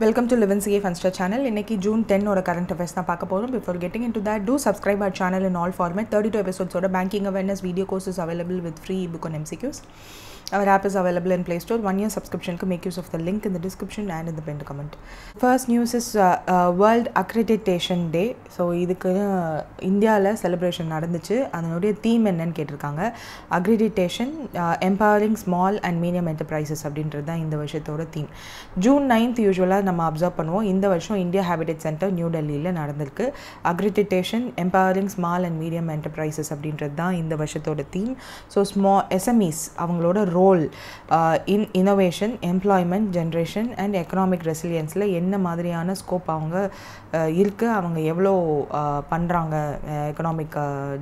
Welcome to Live in CA Funster channel. இன்னைக்கு June 10 ஓட current affairs தான் பார்க்க போறோம். Before getting into that, do subscribe our channel in all format. 32 episodes ஓட banking awareness video courses available with free ebook on MCQs. Our app is available in Play Store. 1 year subscription can make use of the link in the description and in the pinned comment. First news is World Accreditation Day. So இதுக்கு இந்தியால celebration நடந்துச்சு. அதனுடைய theme என்னன்னு கேட்டிருக்காங்க. Accreditation empowering small and medium enterprises அப்படின்றது தான் இந்த வருஷத்தோட தீம். June 9th யூசுவலாக நம்ம அப்சர்வ் பண்ணுவோம். இந்த வருஷம் இந்தியா ஹேபிடேட் சென்டர் நியூ டெல்லியில் நடந்திருக்கு. Accreditation empowering small and medium enterprises அப்படின்றது தான் இந்த வருஷத்தோட தீம். ஸோ SMEs அவங்களோட role in innovation, employment generation and economic ரெசிலியன்ஸில் என்ன மாதிரியான ஸ்கோப் அவங்க இருக்குது, அவங்க எவ்வளோ பண்ணுறாங்க எக்கனாமிக்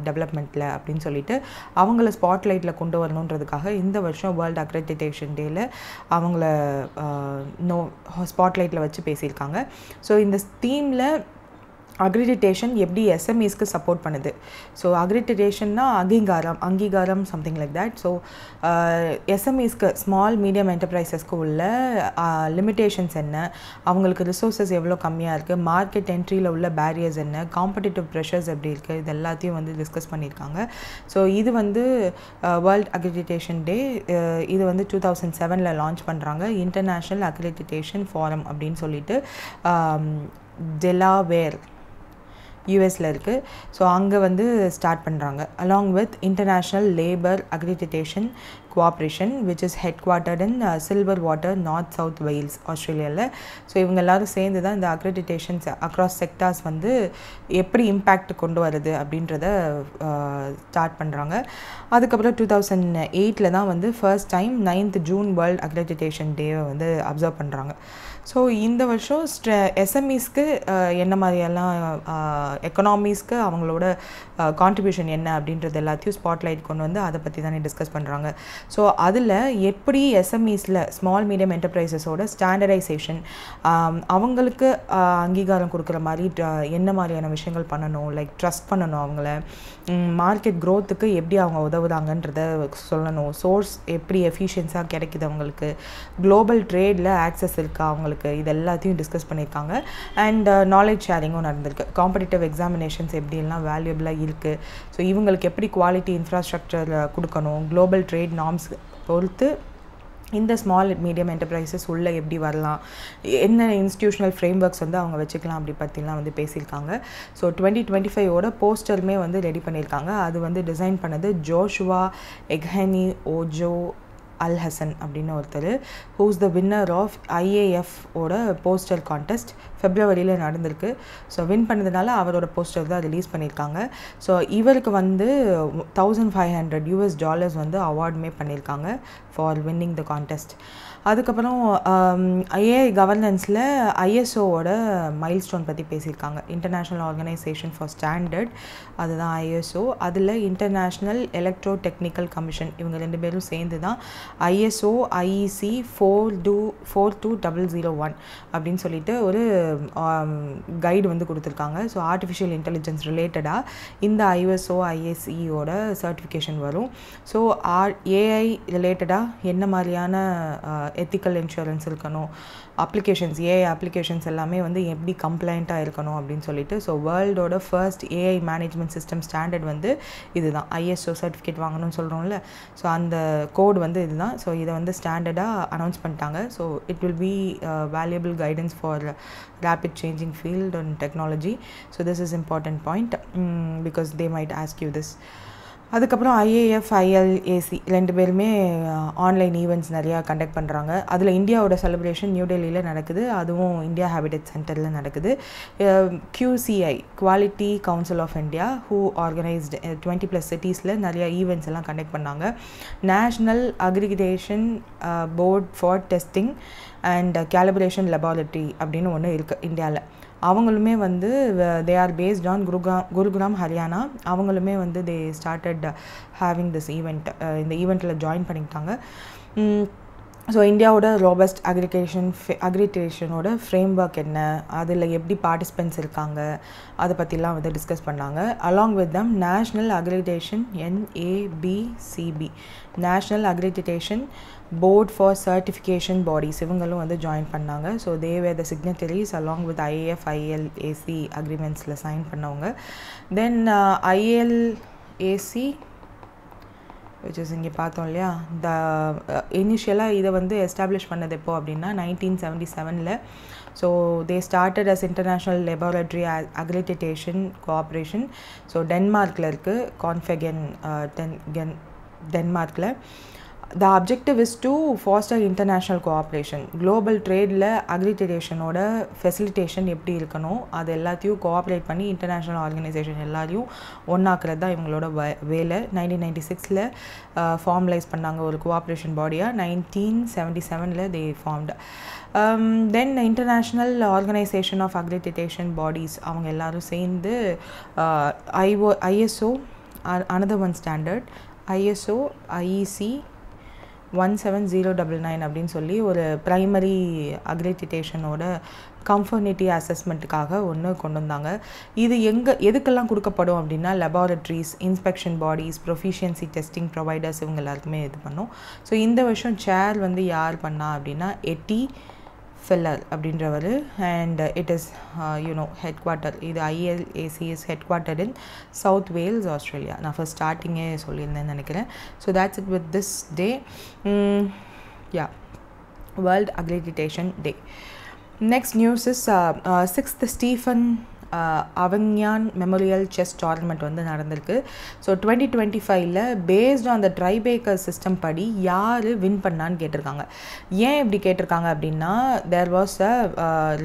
டெவலப்மெண்ட்டில் அப்படின்னு சொல்லிட்டு அவங்கள ஸ்பாட்லைட்டில் கொண்டு வரணுன்றதுக்காக இந்த வருஷம் வேர்ல்டு அக்ரெடிட்டேஷன் டேயில் அவங்கள ஸ்பாட்லைட்டில் வச்சு பேசியிருக்காங்க. ஸோ இந்த தீமில் அக்ரிடிட்டேஷன் எப்படி எஸ்எம்இஸ்க்கு சப்போர்ட் பண்ணுது. ஸோ அக்ரிடிட்டேஷன்னா அங்கீகாரம் சம்திங் லைக் தேட். ஸோ எஸ்எம்இஸ்க்கு ஸ்மால் மீடியம் என்டர்பிரைசஸ்க்கு உள்ள லிமிட்டேஷன்ஸ் என்ன, அவங்களுக்கு ரிசோர்ஸஸ் எவ்வளோ கம்மியாக இருக்குது, மார்க்கெட் என்ட்ரியில் உள்ள பேரியர்ஸ் என்ன, காம்படிட்டிவ் ப்ரெஷர்ஸ் எப்படி இருக்குது, இது எல்லாத்தையும் வந்து டிஸ்கஸ் பண்ணியிருக்காங்க. ஸோ இது வந்து வேர்ல்ட் அக்ரிடிட்டேஷன் டே. இது வந்து 2007 லான்ச் பண்ணுறாங்க. இன்டர்நேஷ்னல் அக்ரிடிட்டேஷன் ஃபாரம் அப்படின்னு சொல்லிட்டு டெலாவேர் யூஎஸில் இருக்குது. ஸோ அங்கே வந்து ஸ்டார்ட் பண்ணுறாங்க. Along with international labour accreditation cooperation which is head quartered in silver water, north south Wales, ஆஸ்திரேலியாவில். ஸோ இவங்க எல்லோரும் சேர்ந்து தான் இந்த அக்ரிடிட்டேஷன்ஸ் அக்ராஸ் செக்டார்ஸ் வந்து எப்படி இம்பேக்ட் கொண்டு வருது அப்படின்றத ஸ்டார்ட் பண்ணுறாங்க. அதுக்கப்புறம் 2008 தான் வந்து first time 9th June world accreditation டேவை வந்து அப்சர்வ் பண்ணுறாங்க. ஸோ இந்த வருஷம் எஸ்எம்இஸ்க்கு என்ன மாதிரியெல்லாம் எக்கனாமிஸ்க்கு அவங்களோட கான்ட்ரிபியூஷன் என்ன அப்படின்றது எல்லாத்தையும் ஸ்பாட்லைட் கொண்டு வந்து அதை பற்றி தானே டிஸ்கஸ் பண்ணுறாங்க. ஸோ அதில் எப்படி எஸ்எம்இஸில் ஸ்மால் மீடியம் என்டர்பிரைசஸோட ஸ்டாண்டர்டைசேஷன் அவங்களுக்கு அங்கீகாரம் கொடுக்குற மாதிரி என்ன மாதிரியான விஷயங்கள் பண்ணணும், லைக் ட்ரஸ்ட் பண்ணணும், அவங்கள மார்க்கெட் க்ரோத்துக்கு எப்படி அவங்க உதவுதாங்கன்றத சொல்லணும், சோர்ஸ் எப்படி எஃபிஷியன்ஸாக கிடைக்குது அவங்களுக்கு, குளோபல் ட்ரேடில் ஆக்சஸ் இருக்கா அவங்களுக்கு, இது எல்லாத்தையும் டிஸ்கஸ் பண்ணியிருக்காங்க. அண்ட் நாலேஜ் ஷேரிங்கும் நடந்திருக்கு. காம்படிட்டிவ் எக்ஸாமினேஷன்ஸ் எப்படிலாம் வேல்யூபிளாக இருக்குது, ஸோ இவங்களுக்கு எப்படி குவாலிட்டி இன்ஃப்ராஸ்ட்ரக்சர் கொடுக்கணும், குளோபல் ட்ரேட் நார்ம்ஸ் பொறுத்து இந்த ஸ்மால் மீடியம் என்டர்பிரைசஸ் உள்ளே எப்படி வரலாம், என்ன இன்ஸ்டிடியூஷனல் ஃப்ரேம் ஒர்க்ஸ் வந்து அவங்க வச்சுக்கலாம் அப்படி பற்றிலாம் வந்து பேசியிருக்காங்க. ஸோ 2025 போஸ்டருமே வந்து ரெடி பண்ணியிருக்காங்க. அது வந்து டிசைன் பண்ணது ஜோஷுவா எக்ஹனி ஓஜோ அல் ஹசன் அப்படின்னு ஒருத்தர், who's the winner of IAF poster contest. ஃபெப்ரவரியில் நடந்திருக்கு. ஸோ வின் பண்ணதுனால அவரோட போஸ்டர் தான் ரிலீஸ் பண்ணியிருக்காங்க. ஸோ இவருக்கு வந்து $1,500 வந்து அவார்டுமே பண்ணியிருக்காங்க ஃபார் வின்னிங் த கான்டெஸ்ட். அதுக்கப்புறம் AI கவர்னன்ஸில் ISOவோட மைல்ஸ்டோன் பற்றி பேசியிருக்காங்க. இன்டர்நேஷ்னல் ஆர்கனைசேஷன் ஃபார் ஸ்டாண்டர்ட், அதுதான் ISO. அதில் இன்டர்நேஷ்னல் எலக்ட்ரோ டெக்னிக்கல் கமிஷன், இவங்க 2 பேரும் சேர்ந்து தான் ISO IEC 42001 அப்படின்னு சொல்லிட்டு ஒரு கைடு வந்து கொடுத்துருக்காங்க. ஸோ ஆர்டிஃபிஷியல் இன்டெலிஜென்ஸ் ரிலேட்டடாக இந்த ISO IECயோட சர்டிஃபிகேஷன் வரும். ஸோ AI ரிலேட்டடாக என்ன மாதிரியான எத்திக்கல் இன்சூரன்ஸ் இருக்கணும், அப்ளிகேஷன்ஸ் AI அப்ளிகேஷன்ஸ் எல்லாமே வந்து எப்படி கம்ப்ளைண்ட்டாக இருக்கணும் அப்படின்னு சொல்லிட்டு. ஸோ வேர்ல்டோட first AI management system standard வந்து இதுதான். ISO சர்டிஃபிகேட் வாங்கணும்னு சொல்கிறோம்ல, ஸோ அந்த கோட் வந்து இதுதான். ஸோ இதை வந்து ஸ்டாண்டர்டாக அனௌன்ஸ் பண்ணிட்டாங்க. So it will B valuable guidance for rapid changing field and technology. So this is important point because they might ask you this. அதுக்கப்புறம் IAF ILAC 2 பேருமே ஆன்லைன் ஈவெண்ட்ஸ் நிறையா கண்டக்ட் பண்ணுறாங்க. அதில் இந்தியாவோட செலிப்ரேஷன் நியூ டெல்லியில் நடக்குது. அதுவும் இந்தியா ஹேபிடேட் சென்டரில் நடக்குது. QCI quality council of India who organised 20+ சிட்டிஸில் நிறையா ஈவெண்ட்ஸ் எல்லாம் கண்டக்ட் பண்ணாங்க. National accreditation board for testing and calibration laboratory அப்படின்னு ஒன்று இருக்குது இந்தியாவில். அவங்களுமே வந்து they are based on Gurugram Haryana. அவங்களுமே வந்து they started having this event. இந்த ஈவெண்ட்டில் ஜாயின் பண்ணிக்கிட்டாங்க. ஸோ இந்தியாவோட ரோபஸ்ட் அக்ரிடேஷனோட ஃப்ரேம் ஒர்க் என்ன, அதில் எப்படி பார்ட்டிசிபென்ட்ஸ் இருக்காங்க, அதை பற்றிலாம் வந்து டிஸ்கஸ் பண்ணாங்க. Along with them national accreditation NABCB national accreditation board for certification bodies இவங்களும் வந்து ஜாயின் பண்ணாங்க. So they were the signatories along with IAF ILAC அக்ரிமெண்ட்ஸில் சைன் பண்ணவங்க. தென் ILAC which is இங்கே பார்த்தோம் இல்லையா, த இனிஷியலாக இதை வந்து எஸ்டாப்ளிஷ் பண்ணது எப்போ அப்படின்னா 1977. So they started as international laboratory accreditation cooperation. So டென்மார்க்கில் இருக்குது, கான்ஃபெகன் டென்மார்க்கில். The objective is to foster international cooperation. Global tradeல அக்ரிடேஷனோட ஃபெசிலிட்டேஷன் எப்படி இருக்கணும், அது எல்லாத்தையும் கோஆப்ரேட் பண்ணி இன்டர்நேஷ்னல் ஆர்கனைசேஷன் எல்லாரையும் ஒன்றாக்குறது தான் இவங்களோட வேலை. 1996 ஃபார்மலைஸ் பண்ணாங்க ஒரு கோஆப்ரேஷன் பாடியாக. 1977 they formed. Then international organisation of accreditation bodies அவங்க எல்லாரும் சேர்ந்து ISO another one standard ISO IEC 17099 அப்படின்னு சொல்லி ஒரு ப்ரைமரி அக்ரிடேஷனோட கம்ஃபர்னிட்டி அசஸ்மெண்ட்டுக்காக ஒன்று கொண்டு வந்தாங்க. இது எதுக்கெல்லாம் கொடுக்கப்படும் அப்படின்னா laboratories, inspection bodies, proficiency testing providers இவங்க எல்லாருக்குமே இது பண்ணும். ஸோ இந்த வருஷம் சேர் வந்து யார் பண்ணா அப்படின்னா எட்டி ஃபெல்லர் அப்படின்றவர். And it is head quarter, இது ILAC is head quarter in south Wales Australia. நான் ஃபர்ஸ்ட் ஸ்டார்டிங்கே சொல்லியிருந்தேன்னு நினைக்கிறேன். So that's it with this day. World accreditation day. Next news is 6th Stepan Avagyan memorial chess tournament வந்து நடந்திருக்கு. So 2025 based on the tiebreaker system படி யார் win பண்ணான்னு கேட்டிருக்காங்க. ஏன் இப்படி கேட்டிருக்காங்க அப்படின்னா தேர் வாஸ்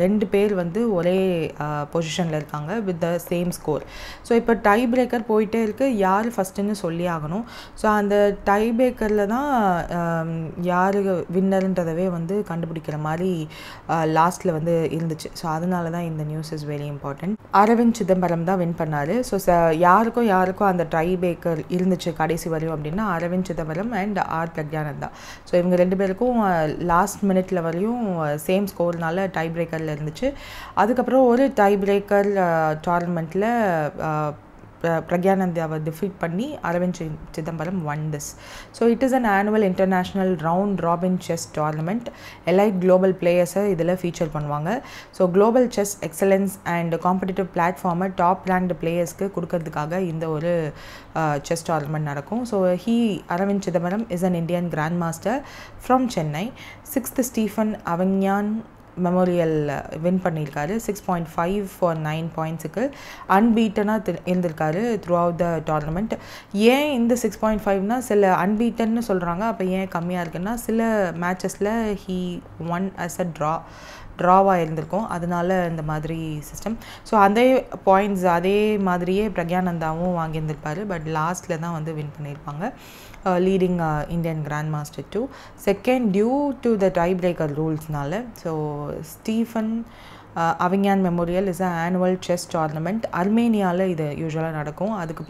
ரெண்டு பேர் வந்து ஒரே பொசிஷனில் இருக்காங்க with the same score. So இப்போ டை பிரேக்கர் போயிட்டே இருக்குது, யார் ஃபஸ்ட்டுன்னு சொல்லி ஆகணும். ஸோ அந்த டை பிரேக்கரில் தான் யார் வின்னருன்றதவே வந்து கண்டுபிடிக்கிற மாதிரி லாஸ்ட்டில் வந்து இருந்துச்சு. ஸோ அதனால தான் இந்த news is very important. Arvind Chidambaram தான் வின் பண்ணார். ஸோ யாருக்கும் அந்த ட்ரை பேக்கர் இருந்துச்சு கடைசி வரையும் அப்படின்னா Arvind Chidambaram and R Praggnanandhaa. So இவங்க ரெண்டு பேருக்கும் லாஸ்ட் மினிட்ல வரையும் சேம் ஸ்கோர்னால டை பிரேக்கரில் இருந்துச்சு. அதுக்கப்புறம் ஒரு டை பிரேக்கர் டோர்னமெண்ட்டில் பிரக்யானந்தாவை டிஃபீட் பண்ணி Arvind Chidambaram won this. So it is an annual international round robin chess tournament. elite global players இதில் ஃபீச்சர் பண்ணுவாங்க. So global chess excellence and competitive பிளாட்ஃபார்மை டாப் ரேங்க்டு பிளேயர்ஸ்க்கு கொடுக்கறதுக்காக இந்த ஒரு செஸ் டோர்னமெண்ட் நடக்கும். So Aravindh Chithambaram is an Indian grand master from Chennai. 6th Stepan Avagyan memorial win பண்ணியிருக்காரு. 6.5 for 9 points-க்கு அன்பீட்டனாக இருந்திருக்காரு த்ரூ அவுட் த டோர்னமெண்ட். ஏன் இந்த 6.5னா சில அன்பீட்டன்னு சொல்கிறாங்க, அப்போ ஏன் கம்மியாக இருக்குன்னா சில மேட்சஸில் ஹீ ஒன் அஸ் அ ட்ராவாக இருந்திருக்கும், அதனால இந்த மாதிரி சிஸ்டம். ஸோ அதே பாயிண்ட்ஸ் அதே மாதிரியே பிரக்யானந்தாவும் வாங்கியிருந்திருப்பார். பட் லாஸ்ட்டில் தான் வந்து வின் பண்ணியிருப்பாங்க. Leading Indian grand master 2 second due to the tie breaker ரூல்ஸ்னால. So Stepan Avagyan memorial is a annual chess tournament. அர்மேனியாவில் இது யூஸ்வலாக நடக்கும். அதுக்கு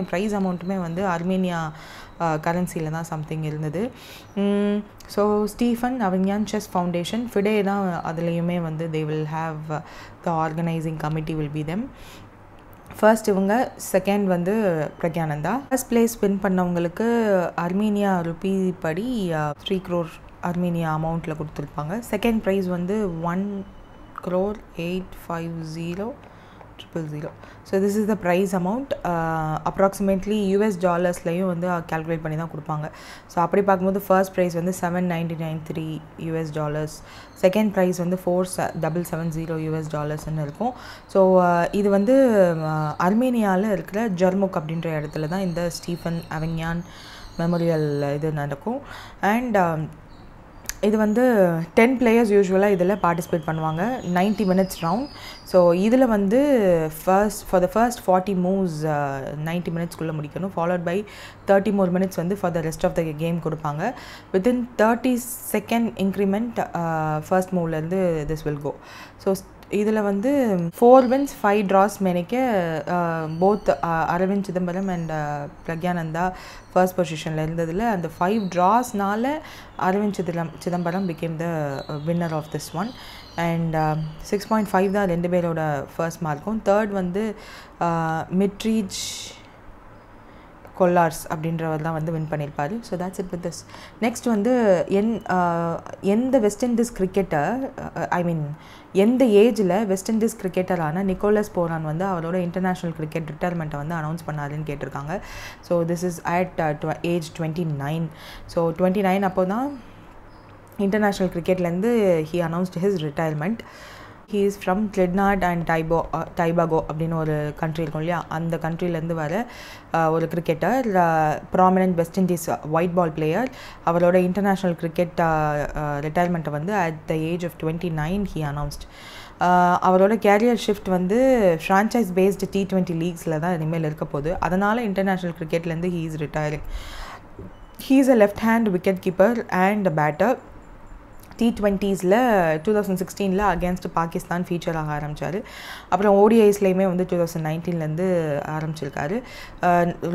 ப்ரைஸ் அமௌண்ட்டுமே வந்து அர்மேனியா கரன்சியில் தான் சம்திங் இருந்தது. So Stepan Avagyan chess foundation FIDE தான் அதுலேயுமே வந்து they will have the organising committee will be them. First இவங்க, செகண்ட் வந்து பிரக்யானந்தா. ஃபர்ஸ்ட் பிளேஸ் வின் பண்ணவங்களுக்கு அர்மீனியா ருபி படி 3 crore அர்மீனியா அமௌண்ட்டில் கொடுத்துருப்பாங்க. செகண்ட் ப்ரைஸ் வந்து 1,850,000. So this is the prize amount. Approximately US டாலர்ஸ்லையும் வந்து கால்குலேட் பண்ணி தான் கொடுப்பாங்க. ஸோ அப்படி பார்க்கும்போது ஃபர்ஸ்ட் ப்ரைஸ் வந்து $7,993 US, செகண்ட் ப்ரைஸ் வந்து $4,770 US இருக்கும். ஸோ இது வந்து அர்மேனியாவில் இருக்கிற ஜர்முக் அப்படின்ற இடத்துல தான் இந்த ஸ்டீஃபன் அவங்யான் மெமோரியல் இது நடக்கும். அண்ட் இது வந்து 10 players யூஸ்வலாக இதில் பார்ட்டிசிபேட் பண்ணுவாங்க. 90 minutes ரவுண்ட். ஸோ இதில் வந்து ஃபார் த ஃபர்ஸ்ட் 40 moves 90 minutesக்குள்ளே முடிக்கணும். ஃபாலோட் பை 30 more minutes வந்து for the rest of the game கொடுப்பாங்க. வித்தின் 30 second இன்க்ரிமெண்ட் ஃபர்ஸ்ட் மூவ்லேருந்து திஸ் வில் கோ. ஸோ இதில் வந்து 4 wins 5 draws மேனிக்க both Aravindh Chidambaram and Praggnanandhaa first பொசிஷனில் இருந்ததில் அந்த 5 drawsனால Aravindh Chithambaram became the winner of this one. And 6.5 தான் 2 பேரோட ஃபர்ஸ்ட் மார்க்கும். தேர்ட் வந்து மிட்ரீஜ் கொல்லார்ஸ் அப்படின்றவர் தான் வந்து வின் பண்ணியிருப்பார். So that's it with this. Next வந்து எந்த வெஸ்ட் இண்டீஸ் கிரிக்கெட்டர் எந்த ஏஜில் வெஸ்ட் இண்டீஸ் கிரிக்கெட்டரான நிக்கோலஸ் போரான் வந்து அவரோட இன்டர்நேஷ்னல் கிரிக்கெட் ரிட்டையர்மெண்ட்டை வந்து அனௌன்ஸ் பண்ணாருன்னு கேட்டிருக்காங்க. So this is at age 29. So 29 அப்போ தான் இன்டர்நேஷ்னல் கிரிக்கெட்லேருந்து he announced his retirement. he is from Trinidad and Tobago அப்படின்னு ஒரு கண்ட்ரி இருக்கும் இல்லையா, அந்த கண்ட்ரிலேருந்து வர ஒரு cricketer, prominent West Indies white ball player. அவரோட இன்டர்நேஷ்னல் கிரிக்கெட் ரிட்டையர்மெண்ட்டை வந்து at the age of 29 he announced. அவரோட கேரியர் ஷிஃப்ட் வந்து ஃப்ரான்ச்சைஸ் பேஸ்டு T20 லீக்ஸில் தான் இனிமேல் இருக்க போகுது. அதனால் இன்டர்நேஷ்னல் கிரிக்கெட்லேருந்து he is retiring. he is a left hand wicket keeper and a batter. T20ஸில் 2016 against Pakistan feature ஆக ஆரம்பித்தார். அப்புறம் ஓடிஐஸ்லேயுமே வந்து 2019 ஆரம்பிச்சிருக்காரு.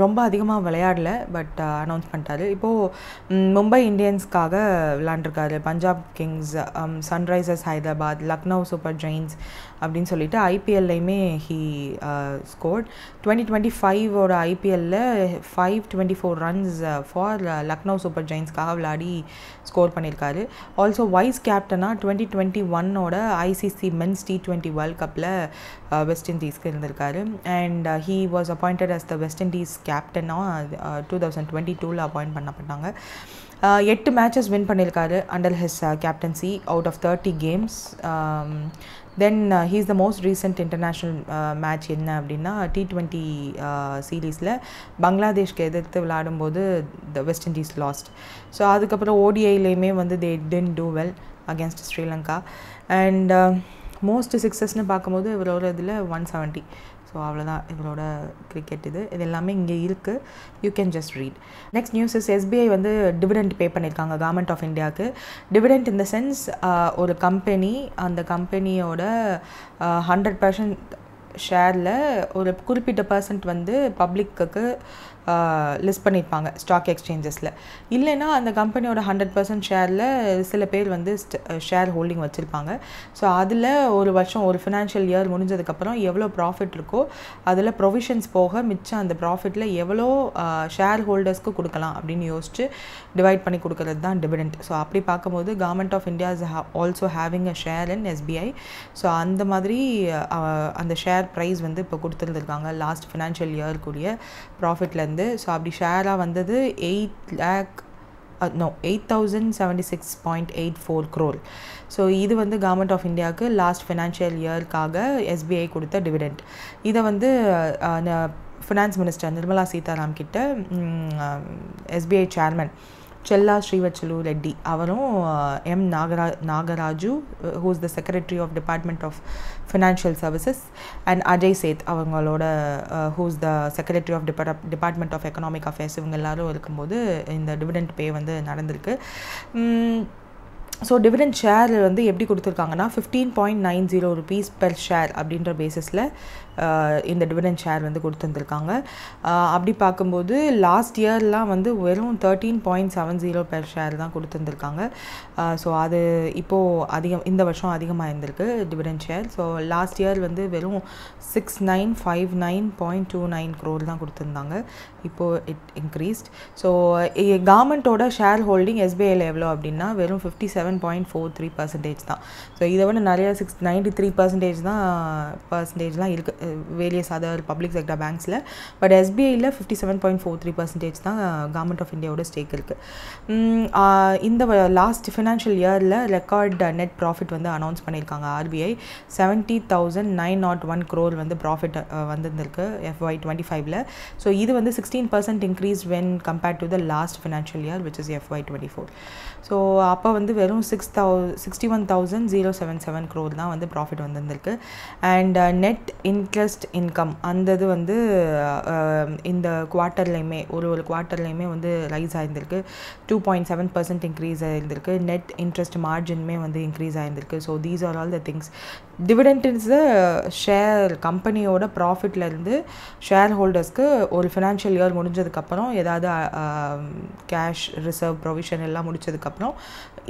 ரொம்ப அதிகமாக விளையாடல, பட் அனௌன்ஸ் பண்ணிட்டாரு. இப்போது மும்பை இந்தியன்ஸ்க்காக விளாண்டுருக்காரு, Punjab Kings, Sunrisers Hyderabad, Lucknow Super Giants அப்படின்னு சொல்லிட்டு ஐபிஎல்லையுமே ஹீ ஸ்கோர்ட். 2025 ஐபிஎல்லில் 524 ரன்ஸ் ஃபார் லக்னோ சூப்பர் ஜெயின்ஸ்க்காக விளையாடி ஸ்கோர் பண்ணியிருக்காரு. ஆல்சோ வைஸ் கேப்டனாக 2021 ஐசிசி மென்ஸ் T20 வேர்ல்ட் கப்பில் வெஸ்ட் இண்டீஸ்க்கு இருந்திருக்காரு. And he was appointed as the West Indies கேப்டனாக 2022 அப்பாயிண்ட் பண்ணப்பட்டாங்க. 8 மேட்சஸ் வின் பண்ணியிருக்காரு under his captaincy out of 30 games. Then he is the most recent international match என்ன அப்படின்னா T20 சீரீஸில் பங்களாதேஷ்க்கு எதிர்த்து விளையாடும்போது the West Indies lost. So அதுக்கப்புறம் ஓடிஐலையுமே வந்து they didn't do well against Sri Lanka. And most சிக்ஸஸ்ன்னு பார்க்கும்போது இவரோட இதில் 170. ஸோ அவ்வளோதான் இவரோட கிரிக்கெட். இது எல்லாமே இங்கே இருக்குது, you can just read. Next news is SBI வந்து டிவிடெண்ட் பே பண்ணியிருக்காங்க கவர்மெண்ட் ஆஃப் இந்தியாவுக்கு. டிவிடெண்ட் இன் த சென்ஸ் ஒரு கம்பெனி, அந்த கம்பெனியோட 100% ஷேரில் ஒரு குறிப்பிட்ட பர்சன்ட் வந்து பப்ளிக்கு லிஸ்ட் பண்ணியிருப்பாங்க ஸ்டாக் எக்ஸ்சேஞ்சஸில். இல்லைன்னா அந்த கம்பெனியோட 100% ஷேரில் சில பேர் வந்து ஷேர் ஹோல்டிங் வச்சுருப்பாங்க. ஸோ அதில் ஒரு வருஷம் ஒரு ஃபினான்ஷியல் இயர் முடிஞ்சதுக்கப்புறம் எவ்வளோ ப்ராஃபிட் இருக்கோ அதில் ப்ரொவிஷன்ஸ் போக மிச்சம் அந்த ப்ராஃபிட்டில் எவ்வளோ ஷேர் ஹோல்டர்ஸ்க்கு கொடுக்கலாம் அப்படின்னு யோசிச்சு டிவைட் பண்ணி கொடுக்கறது தான் டிவிடெண்ட். ஸோ அப்படி பார்க்கும்போது government of India is also having a share in SBI. So அந்த மாதிரி அந்த ஷேர் ப்ரைஸ் வந்து இப்போ கொடுத்துருந்துருக்காங்க லாஸ்ட் ஃபினான்ஷியல் இயர்க்குரிய ப்ராஃபிட்லேருந்து. ஸோ அப்படி ஷேராக வந்தது 8,076.84 crore. ஸோ இது வந்து கவர்மெண்ட் ஆஃப் இந்தியாவுக்கு லாஸ்ட் ஃபினான்ஷியல் இயர்க்காக எஸ்பிஐ கொடுத்த டிவிடெண்ட். இதை வந்து ஃபினான்ஸ் மினிஸ்டர் நிர்மலா சீதாராம் கிட்ட எஸ்பிஐ சேர்மன் செல்லா ஸ்ரீவச்சலு ரெட்டி அவரும் M Nagaraju who is the secretary of department of financial services and Ajay Seth அவங்களோட who is the secretary of department of economic affairs இவங்க எல்லாரும் இருக்கும்போது இந்த டிவிடெண்ட் பே வந்து நடந்திருக்கு. ஸோ டிவிடெண்ட் ஷேர் வந்து எப்படி கொடுத்துருக்காங்கன்னா 15.90 rupees பெர் ஷேர் அப்படின்ற பேசிஸில் இந்த டிவிடெண்ட் ஷேர் வந்து கொடுத்துருந்துருக்காங்க. அப்படி பார்க்கும்போது லாஸ்ட் இயர்லாம் வந்து வெறும் 13.70 பெர் ஷேர் தான் கொடுத்துருந்துருக்காங்க. ஸோ அது இப்போது இந்த வருஷம் அதிகமாக இருந்திருக்கு dividend share. So last year வந்து வெறும் 6959.29 crore தான் கொடுத்துருந்தாங்க. இப்போது இட் இன்க்ரீஸ்ட். ஸோ கவர்மெண்ட்டோட ஷேர் ஹோல்டிங் எஸ்பிஐயில் எவ்வளோ அப்படின்னா வெறும் 57.43% தான். ஸோ இதை விட நிறைய 93% தான் இருக்குது வேரியஸ் அதர் பப்ளிக் செக்டர் பேங்க்ஸில். பட் எஸ்பிஐயில் 57.43% தான் கவர்மெண்ட் ஆஃப் இந்தியாவோட ஸ்டேக் இருக்குது. இந்த லாஸ்ட் ஃபினான்ஷியல் இயரில் ரெக்கார்ட் நெட் ப்ராஃபிட் வந்து அனௌன்ஸ் பண்ணியிருக்காங்க ஆர்பிஐ. 70,901 crore வந்து ப்ராஃபிட் வந்துருந்துருக்கு FY25ல். ஸோ இது வந்து 16% increase when compared to the last financial year which is FY24. So அப்போ வந்து வெறும் வெறும் 61,077 crore தான் வந்து ப்ராஃபிட் வந்திருக்கு. அண்ட் நெட் இன்ட்ரெஸ்ட் இன்கம் அந்த இது வந்து இந்த குவார்ட்டர்லையுமே ஒரு குவார்ட்டர்லையுமே வந்து ரைஸ் ஆகியிருந்திருக்கு. 2.7% இன்க்ரீஸ் ஆகியிருந்திருக்கு. நெட் இன்ட்ரெஸ்ட் மார்ஜினுமே வந்து இன்க்ரீஸ் ஆகியிருந்திருக்கு. So these are all the things. Dividend is the share கம்பெனியோட ப்ராஃபிட்லேருந்து ஷேர் ஹோல்டர்ஸ்க்கு ஒரு ஃபினான்ஷியல் இயர் முடிஞ்சதுக்கப்புறம் ஏதாவது கேஷ் ரிசர்வ் ப்ரொவிஷன் எல்லாம் முடிச்சதுக்கப்புறம்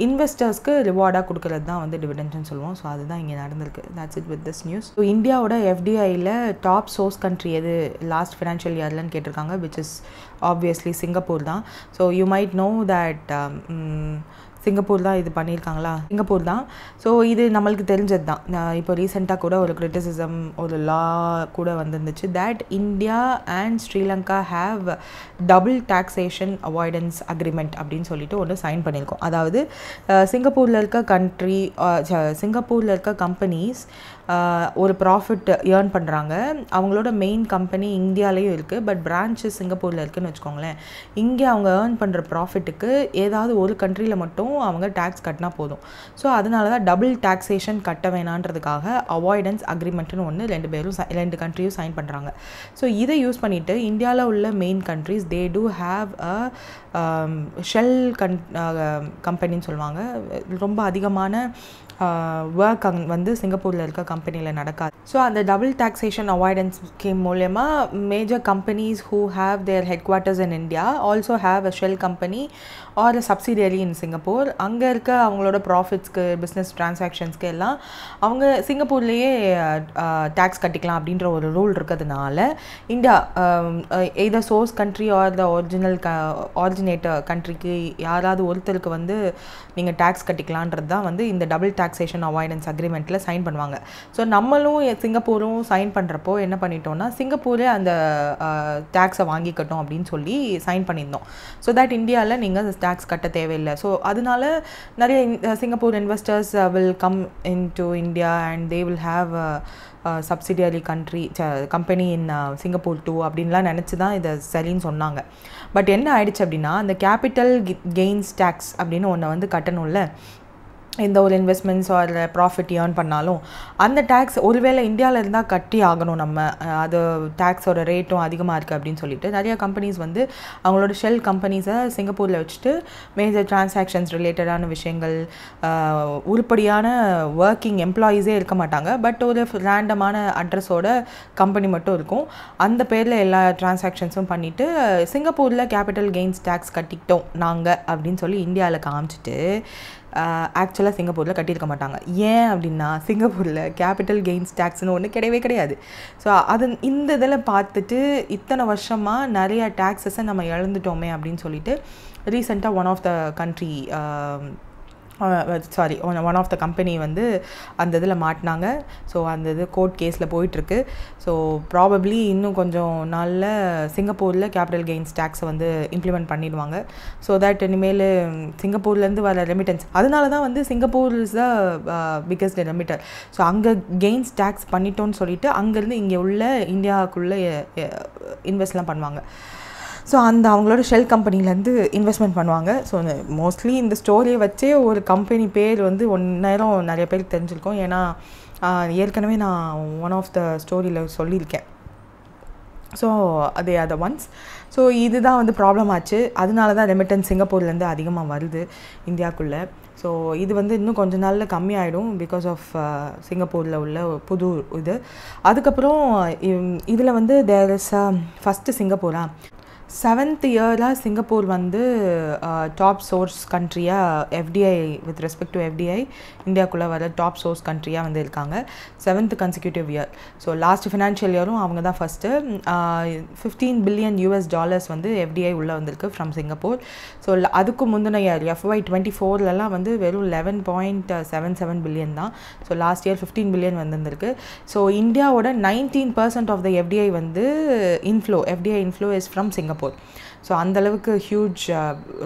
இன்வெஸ்டர்ஸ்க்கு ரிவார்டாக கொடுக்கறது தான் வந்து டிவிடெண்ட்னு சொல்லுவோம். ஸோ அதுதான் இங்கே நடந்திருக்கு. That's it with this news. So இந்தியாவோட எஃப்டிஐயில் டாப் சோர்ஸ் கண்ட்ரி எது லாஸ்ட் ஃபினான்ஷியல் இயர்லன்னு கேட்டிருக்காங்க, விச் இஸ் ஆப்வியஸ்லி சிங்கப்பூர் தான். So you might know that Singapore தான் இது பண்ணியிருக்காங்களா, சிங்கப்பூர் தான். ஸோ இது நம்மளுக்கு தெரிஞ்சது தான். இப்போ ரீசெண்டாக கூட ஒரு கிரிட்டிசிசம் ஒரு லா கூட வந்துருந்துச்சு that India and Sri Lanka have double taxation avoidance agreement அப்படின்னு சொல்லிட்டு ஒன்று சைன் பண்ணியிருக்கோம். அதாவது சிங்கப்பூரில் இருக்க சிங்கப்பூரில் இருக்க கம்பெனிஸ் ஒரு ப்ராஃபிட் ஏர்ன் பண்ணுறாங்க. அவங்களோட மெயின் கம்பெனி இந்தியாலேயும் இருக்குது, பட் பிரான்ச்சு சிங்கப்பூரில் இருக்குதுன்னு வச்சுக்கோங்களேன். இங்கே அவங்க ஏர்ன் பண்ணுற ப்ராஃபிட்டுக்கு ஏதாவது ஒரு கண்ட்ரியில் மட்டும் அவங்க டேக்ஸ் கட்டினா போதும். ஸோ அதனால தான் டபுள் டாக்ஸேஷன் கட்ட வேணான்றதுக்காக அவாய்டன்ஸ் அக்ரிமெண்ட்னு ஒன்று ரெண்டு கண்ட்ரியும் சைன் பண்ணுறாங்க. ஸோ இதை யூஸ் பண்ணிவிட்டு இந்தியாவில் உள்ள main countries they do have a shell கம்பெனின்னு சொல்லுவாங்க. ரொம்ப அதிகமான ஒர்க் வந்து சிங்கப்பூரில் இருக்க கம்பெனியில் நடக்காது. ஸோ அந்த டபுள் டாக்ஸேஷன் அவாய்டன்ஸ் ஸ்கீம் மூலயமா major companies who have their headquarters in India also have a shell company or a subsidiary in Singapore. அங்கே இருக்க அவங்களோட ப்ராஃபிட்ஸ்க்கு பிஸ்னஸ் ட்ரான்சாக்ஷன்ஸ்க்கு எல்லாம் அவங்க சிங்கப்பூர்லேயே டேக்ஸ் கட்டிக்கலாம் அப்படின்ற ஒரு ரூல் இருக்கிறதுனால India either source country or the originator கண்ட்ரிக்கு யாராவது ஒருத்தருக்கு வந்து நீங்கள் டேக்ஸ் கட்டிக்கலான்றது தான் வந்து இந்த டபுள் டாக்ஸேஷன் அவாய்டன்ஸ் அக்ரிமெண்ட்டில் சைன் பண்ணுவாங்க. ஸோ நம்மளும் சிங்கப்பூரும் சைன் பண்ணுறப்போ என்ன பண்ணிட்டோம்னா சிங்கப்பூரே அந்த டேக்ஸை வாங்கிக்கட்டும் அப்படின்னு சொல்லி சைன் பண்ணியிருந்தோம். ஸோ தட் இந்தியாவில் நீங்கள் டேக்ஸ் கட்ட தேவையில்லை. ஸோ அதனால நிறைய Singapore investors will come in to India and they will have subsidiary company in Singapore too அப்படின்லாம் நினச்சி தான் இதை சரின்னு சொன்னாங்க. பட் என்ன ஆயிடுச்சு அப்படின்னா அந்த கேபிட்டல் கெயின்ஸ் டேக்ஸ் அப்படின்னு ஒன்று வந்து கட்டணும்ல, எந்த ஒரு இன்வெஸ்ட்மெண்ட்ஸ் ஆர் ப்ராஃபிட் ஏர்ன் பண்ணாலும் அந்த டேக்ஸ் ஒருவேளை இந்தியாவில் இருந்தால் கட்டி ஆகணும் நம்ம, அது டேக்ஸோட ரேட்டும் அதிகமாக இருக்குது அப்படின்னு சொல்லிட்டு நிறைய கம்பெனிஸ் வந்து அவங்களோட ஷெல் கம்பெனிஸை சிங்கப்பூரில் வச்சுட்டு மேஜர் டிரான்சாக்ஷன்ஸ் ரிலேட்டடான விஷயங்கள் உருப்படியான ஒர்க்கிங் எம்ப்ளாயீஸே இருக்க மாட்டாங்க, பட் ஒரு ரேண்டமான அட்ரஸோட கம்பெனி மட்டும் இருக்கும். அந்த பேரில் எல்லா டிரான்சாக்ஷன்ஸும் பண்ணிவிட்டு சிங்கப்பூரில் கேபிட்டல் கெயின்ஸ் டேக்ஸ் கட்டிக்கிட்டோம் நாங்கள் அப்படின்னு சொல்லி இந்தியாவில் காமிச்சிட்டு ஆக்சுவலாக சிங்கப்பூரில் கட்டியிருக்க மாட்டாங்க. ஏன் அப்படின்னா சிங்கப்பூரில் கேபிட்டல் கெயின்ஸ் டேக்ஸ்னு ஒன்று கிடையவே கிடையாது. ஸோ அது இந்த இதில் பார்த்துட்டு இத்தனை வருஷமாக நிறைய டேக்ஸஸை நம்ம இழந்துட்டோமே அப்படின்னு சொல்லிட்டு ரீசெண்டாக ஒன் ஆஃப் த கம்பெனி வந்து அந்த இதில் மாட்டினாங்க. ஸோ அந்த இது கோர்ட் கேஸில் போயிட்டுருக்கு. ஸோ ப்ராபப்ளி இன்னும் கொஞ்சம் நாளில் சிங்கப்பூரில் கேபிட்டல் கெயின்ஸ் டேக்ஸை வந்து இம்ப்ளிமெண்ட் பண்ணிடுவாங்க. ஸோ தட் இனிமேல் சிங்கப்பூர்லேருந்து வர ரெமிட்டன்ஸ், அதனால தான் வந்து Singapore is the biggest remitter. So அங்கே கெயின்ஸ் டேக்ஸ் பண்ணிட்டோன்னு சொல்லிட்டு அங்கேருந்து இங்கே உள்ள இந்தியாவுக்குள்ளே இன்வெஸ்ட்லாம் பண்ணுவாங்க. ஸோ அந்த அவங்களோட ஷெல் கம்பெனிலேருந்து இன்வெஸ்ட்மெண்ட் பண்ணுவாங்க. ஸோ மோஸ்ட்லி இந்த ஸ்டோரியை வச்சே ஒரு கம்பெனி பேர் வந்து நேரம் நிறைய பேருக்கு தெரிஞ்சிருக்கும். ஏன்னா ஏற்கனவே நான் ஒன் ஆஃப் த ஸ்டோரியில் சொல்லியிருக்கேன். ஸோ அதை ஒன்ஸ் ஸோ இதுதான் வந்து ப்ராப்ளம் ஆச்சு. அதனால தான் ரெமிட்டன்ஸ் சிங்கப்பூர்லேருந்து அதிகமாக வருது இந்தியாவுக்குள்ளே. ஸோ இது வந்து இன்னும் கொஞ்ச நாளில் கம்மியாயிடும் பிகாஸ் ஆஃப் சிங்கப்பூரில் உள்ள புது இது. அதுக்கப்புறம் இதில் வந்து தேர் இஸ் ஃபஸ்ட்டு சிங்கப்பூரா 7th இயராக சிங்கப்பூர் வந்து டாப் சோர்ஸ் கண்ட்ரியாக FDI with respect to FDI இந்தியாவுக்குள்ளே வர டாப் சோர்ஸ் கண்ட்ரியாக வந்து இருக்காங்க 7th கன்சிக்யூட்டிவ் இயர். ஸோ லாஸ்ட் ஃபினான்ஷியல் இயரும் அவங்க தான் ஃபஸ்ட்டு. $15 billion வந்து எஃப்டிஐ உள்ளே வந்திருக்கு ஃப்ரம் சிங்கப்பூர். ஸோ அதுக்கு முந்தின இயர் FY24லலாம் வந்து வெறும் $11.77 billion தான். ஸோ லாஸ்ட் இயர் $15 billion வந்திருக்கு. ஸோ இந்தியாவோட 19% ஆஃப் த எஃப்டிஐ வந்து FDI inflow is from Singapore. So அந்தளவுக்கு ஹியூஜ்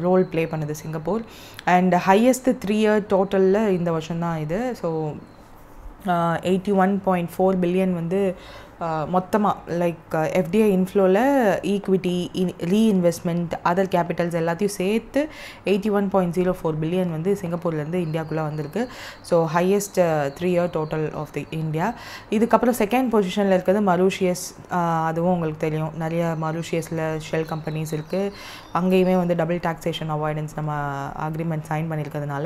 ரோல் ப்ளே பண்ணுது சிங்கப்பூர். அண்ட் ஹையஸ்ட் 3-year டோட்டலில் இந்த வருஷம்தான் இது. ஸோ $81.4 billion வந்து மொத்தமாக லைக் எஃப்டிஐ இன்ஃப்ளோவில் ஈக்விட்டி ரீஇன்வெஸ்ட்மெண்ட் அதர் கேபிட்டல்ஸ் எல்லாத்தையும் சேர்த்து 81.04 பில்லியன் வந்து சிங்கப்பூர்லேருந்து இந்தியாவுக்குள்ளே வந்திருக்கு. So highest 3 year total of the India. இதுக்கப்புறம் செகண்ட் பொசிஷனில் இருக்கிறது மரூஷியஸ். அதுவும் உங்களுக்கு தெரியும், நிறைய மரூஷியஸில் ஷெல் கம்பெனிஸ் இருக்குது. அங்கேயுமே வந்து டபுள் டாக்ஸேஷன் அவாய்டன்ஸ் நம்ம அக்ரிமெண்ட் சைன் பண்ணியிருக்கிறதுனால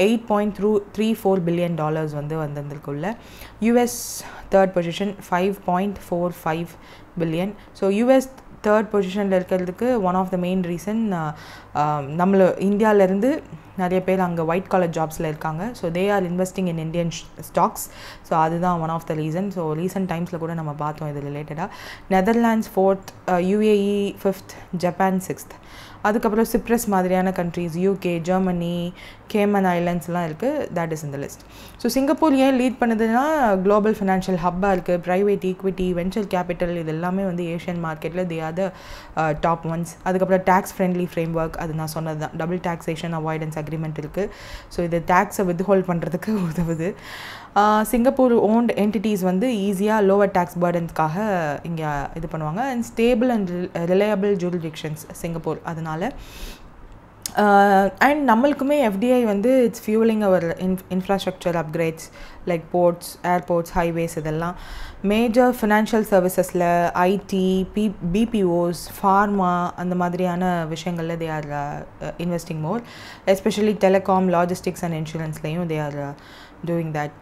$8.34 பில்லியன் வந்து வந்திருக்குள்ள. US third position 5.45 billion. So US third பொசிஷனில் இருக்கிறதுக்கு one of the main reason நம்மள இந்தியாவிலேருந்து நிறைய பேர் அங்கே ஒயிட் காலர் ஜாப்ஸில் இருக்காங்க. So they are investing in Indian stocks. So அதுதான் one of the reason. So recent டைம்ஸில் கூட நம்ம பார்த்தோம் இது ரிலேட்டடாக. Netherlands 4th, UAE 5th, Japan 6th. அதுக்கப்புறம் சிப்ரஸ் மாதிரியான கண்ட்ரீஸ், யூகே, ஜெர்மனி, கேமன் ஐலண்ட்ஸ்லாம் இருக்குது. தட் இஸ் இந்த லிஸ்ட். ஸோ சிங்கப்பூர் ஏன் லீட் பண்ணுதுன்னா குளோபல் ஃபினான்ஷியல் ஹப்பாக இருக்குது. ப்ரைவேட் ஈக்விட்டி, வென்ச்சர் கேபிட்டல் இது எல்லாமே வந்து ஏஷியன் மார்க்கெட்டில் தே ஆர் த டாப் ஒன்ஸ். அதுக்கப்புறம் டேக்ஸ் ஃப்ரெண்ட்லி ஃப்ரேம் ஒர்க், அது நான் சொன்னது தான். டபுள் டாக்ஸேஷன் அவாய்டன்ஸ் அக்ரிமெண்ட் இருக்குது. ஸோ இது டேக்ஸை வித்ஹோல்ட் பண்ணுறதுக்கு உதவுது. சிங்கப்பூர் ஓன்ட் என்டிட்டிஸ் வந்து ஈஸியாக லோவர் டேக்ஸ் பர்டன்ஸ்க்காக இங்கே இது பண்ணுவாங்க. And stable and reliable jurisdictions Singapore. அதனால் அண்ட் நம்மளுக்குமே எஃப்டிஐ வந்து it's fuelling our infrastructure upgrades like ports, airports, highways. இதெல்லாம் மேஜர் ஃபினான்ஷியல் சர்வீசஸில் ஐடி, பிபிஓஸ், ஃபார்மா அந்த மாதிரியான விஷயங்களில் they are investing more. Especially telecom, logistics and இன்சூரன்ஸ்லேயும் they are doing that.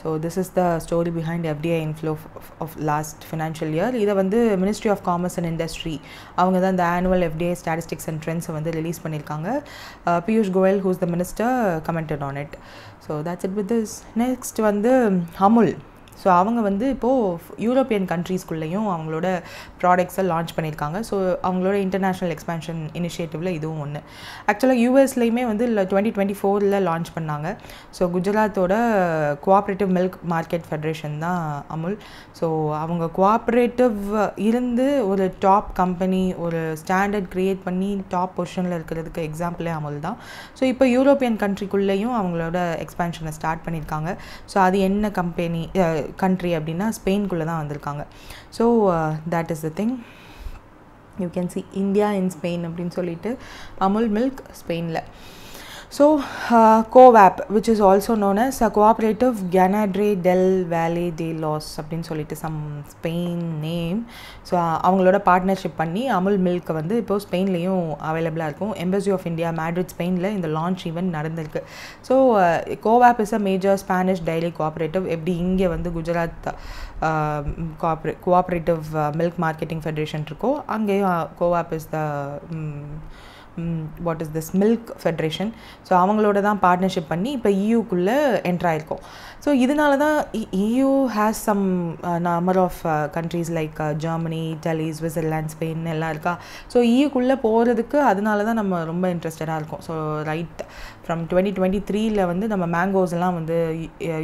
So this is the story behind FDI inflow of last financial year. இதை வந்து Ministry of Commerce and Industry அவங்க தான் இந்த annual FDI statistics and trends வந்து release பண்ணியிருக்காங்க. Piyush Goyal, who is the minister, commented on it. So that's it with this. Next வந்து Amul. So அவங்க வந்து இப்போது யூரோப்பியன் கண்ட்ரீஸ்குள்ளேயும் அவங்களோட ப்ராடக்ட்ஸை லான்ச் பண்ணியிருக்காங்க. ஸோ அவங்களோட இன்டர்நேஷ்னல் எக்ஸ்பேன்ஷன் இனிஷியேட்டிவில் இதுவும் ஒன்று. ஆக்சுவலாக யூஎஸ்லேயுமே வந்து 2024 லான்ச் பண்ணாங்க. ஸோ குஜராத்தோட கோஆப்ரேட்டிவ் மில்க் மார்க்கெட் ஃபெடரேஷன் தான் அமுல். ஸோ அவங்க கோஆப்ரேட்டிவ் இருந்து ஒரு டாப் கம்பெனி, ஒரு ஸ்டாண்டர்ட் க்ரியேட் பண்ணி டாப் பொசிஷனில் இருக்கிறதுக்கு எக்ஸாம்பிளே அமுல் தான். ஸோ இப்போ யூரோப்பியன் கண்ட்ரிக்குள்ளேயும் அவங்களோட எக்ஸ்பேன்ஷனை ஸ்டார்ட் பண்ணியிருக்காங்க. ஸோ அது என்ன கண்ட்ரி அப்படின்னா ஸ்பெயின்குள்ளே தான் வந்திருக்காங்க. So that is the thing. You can see India in Spain அப்படின்னு சொல்லிட்டு அமுல் மில்க் ஸ்பெயினில். So Covap which is also known as cooperative Ganadera del Valle de los அப்படின்னு சொல்லிட்டு சம் ஸ்பெயின் நேம். ஸோ அவங்களோட பார்ட்னர்ஷிப் பண்ணி அமுல் மில்க் வந்து இப்போது ஸ்பெயின்லேயும் அவைலபிளாக இருக்கும். எம்பசி ஆஃப் இந்தியா மேட்ரிட் ஸ்பெயினில் இந்த லான்ச் ஈவெண்ட் நடந்திருக்கு. So Covap is a major Spanish dairy cooperative. எப்படி இங்கே வந்து Gujarat cooperative milk marketing federation இருக்கோ, அங்கேயும் Covap is the what is this milk federation. So அவங்களோட தான் பார்ட்னர்ஷிப் பண்ணி இப்போ இயூக்குள்ளே என்ட்ராயிருக்கோம். ஸோ இதனால தான் EU has some number of countries like Germany, Italy, Switzerland, Spain எல்லாம் இருக்கா. ஸோ EUக்குள்ளே போகிறதுக்கு அதனால தான் நம்ம ரொம்ப இன்ட்ரெஸ்டடாக இருக்கோம். ஸோ ரைட் ஃப்ரம் 2023 வந்து நம்ம மேங்கோஸ்லாம் வந்து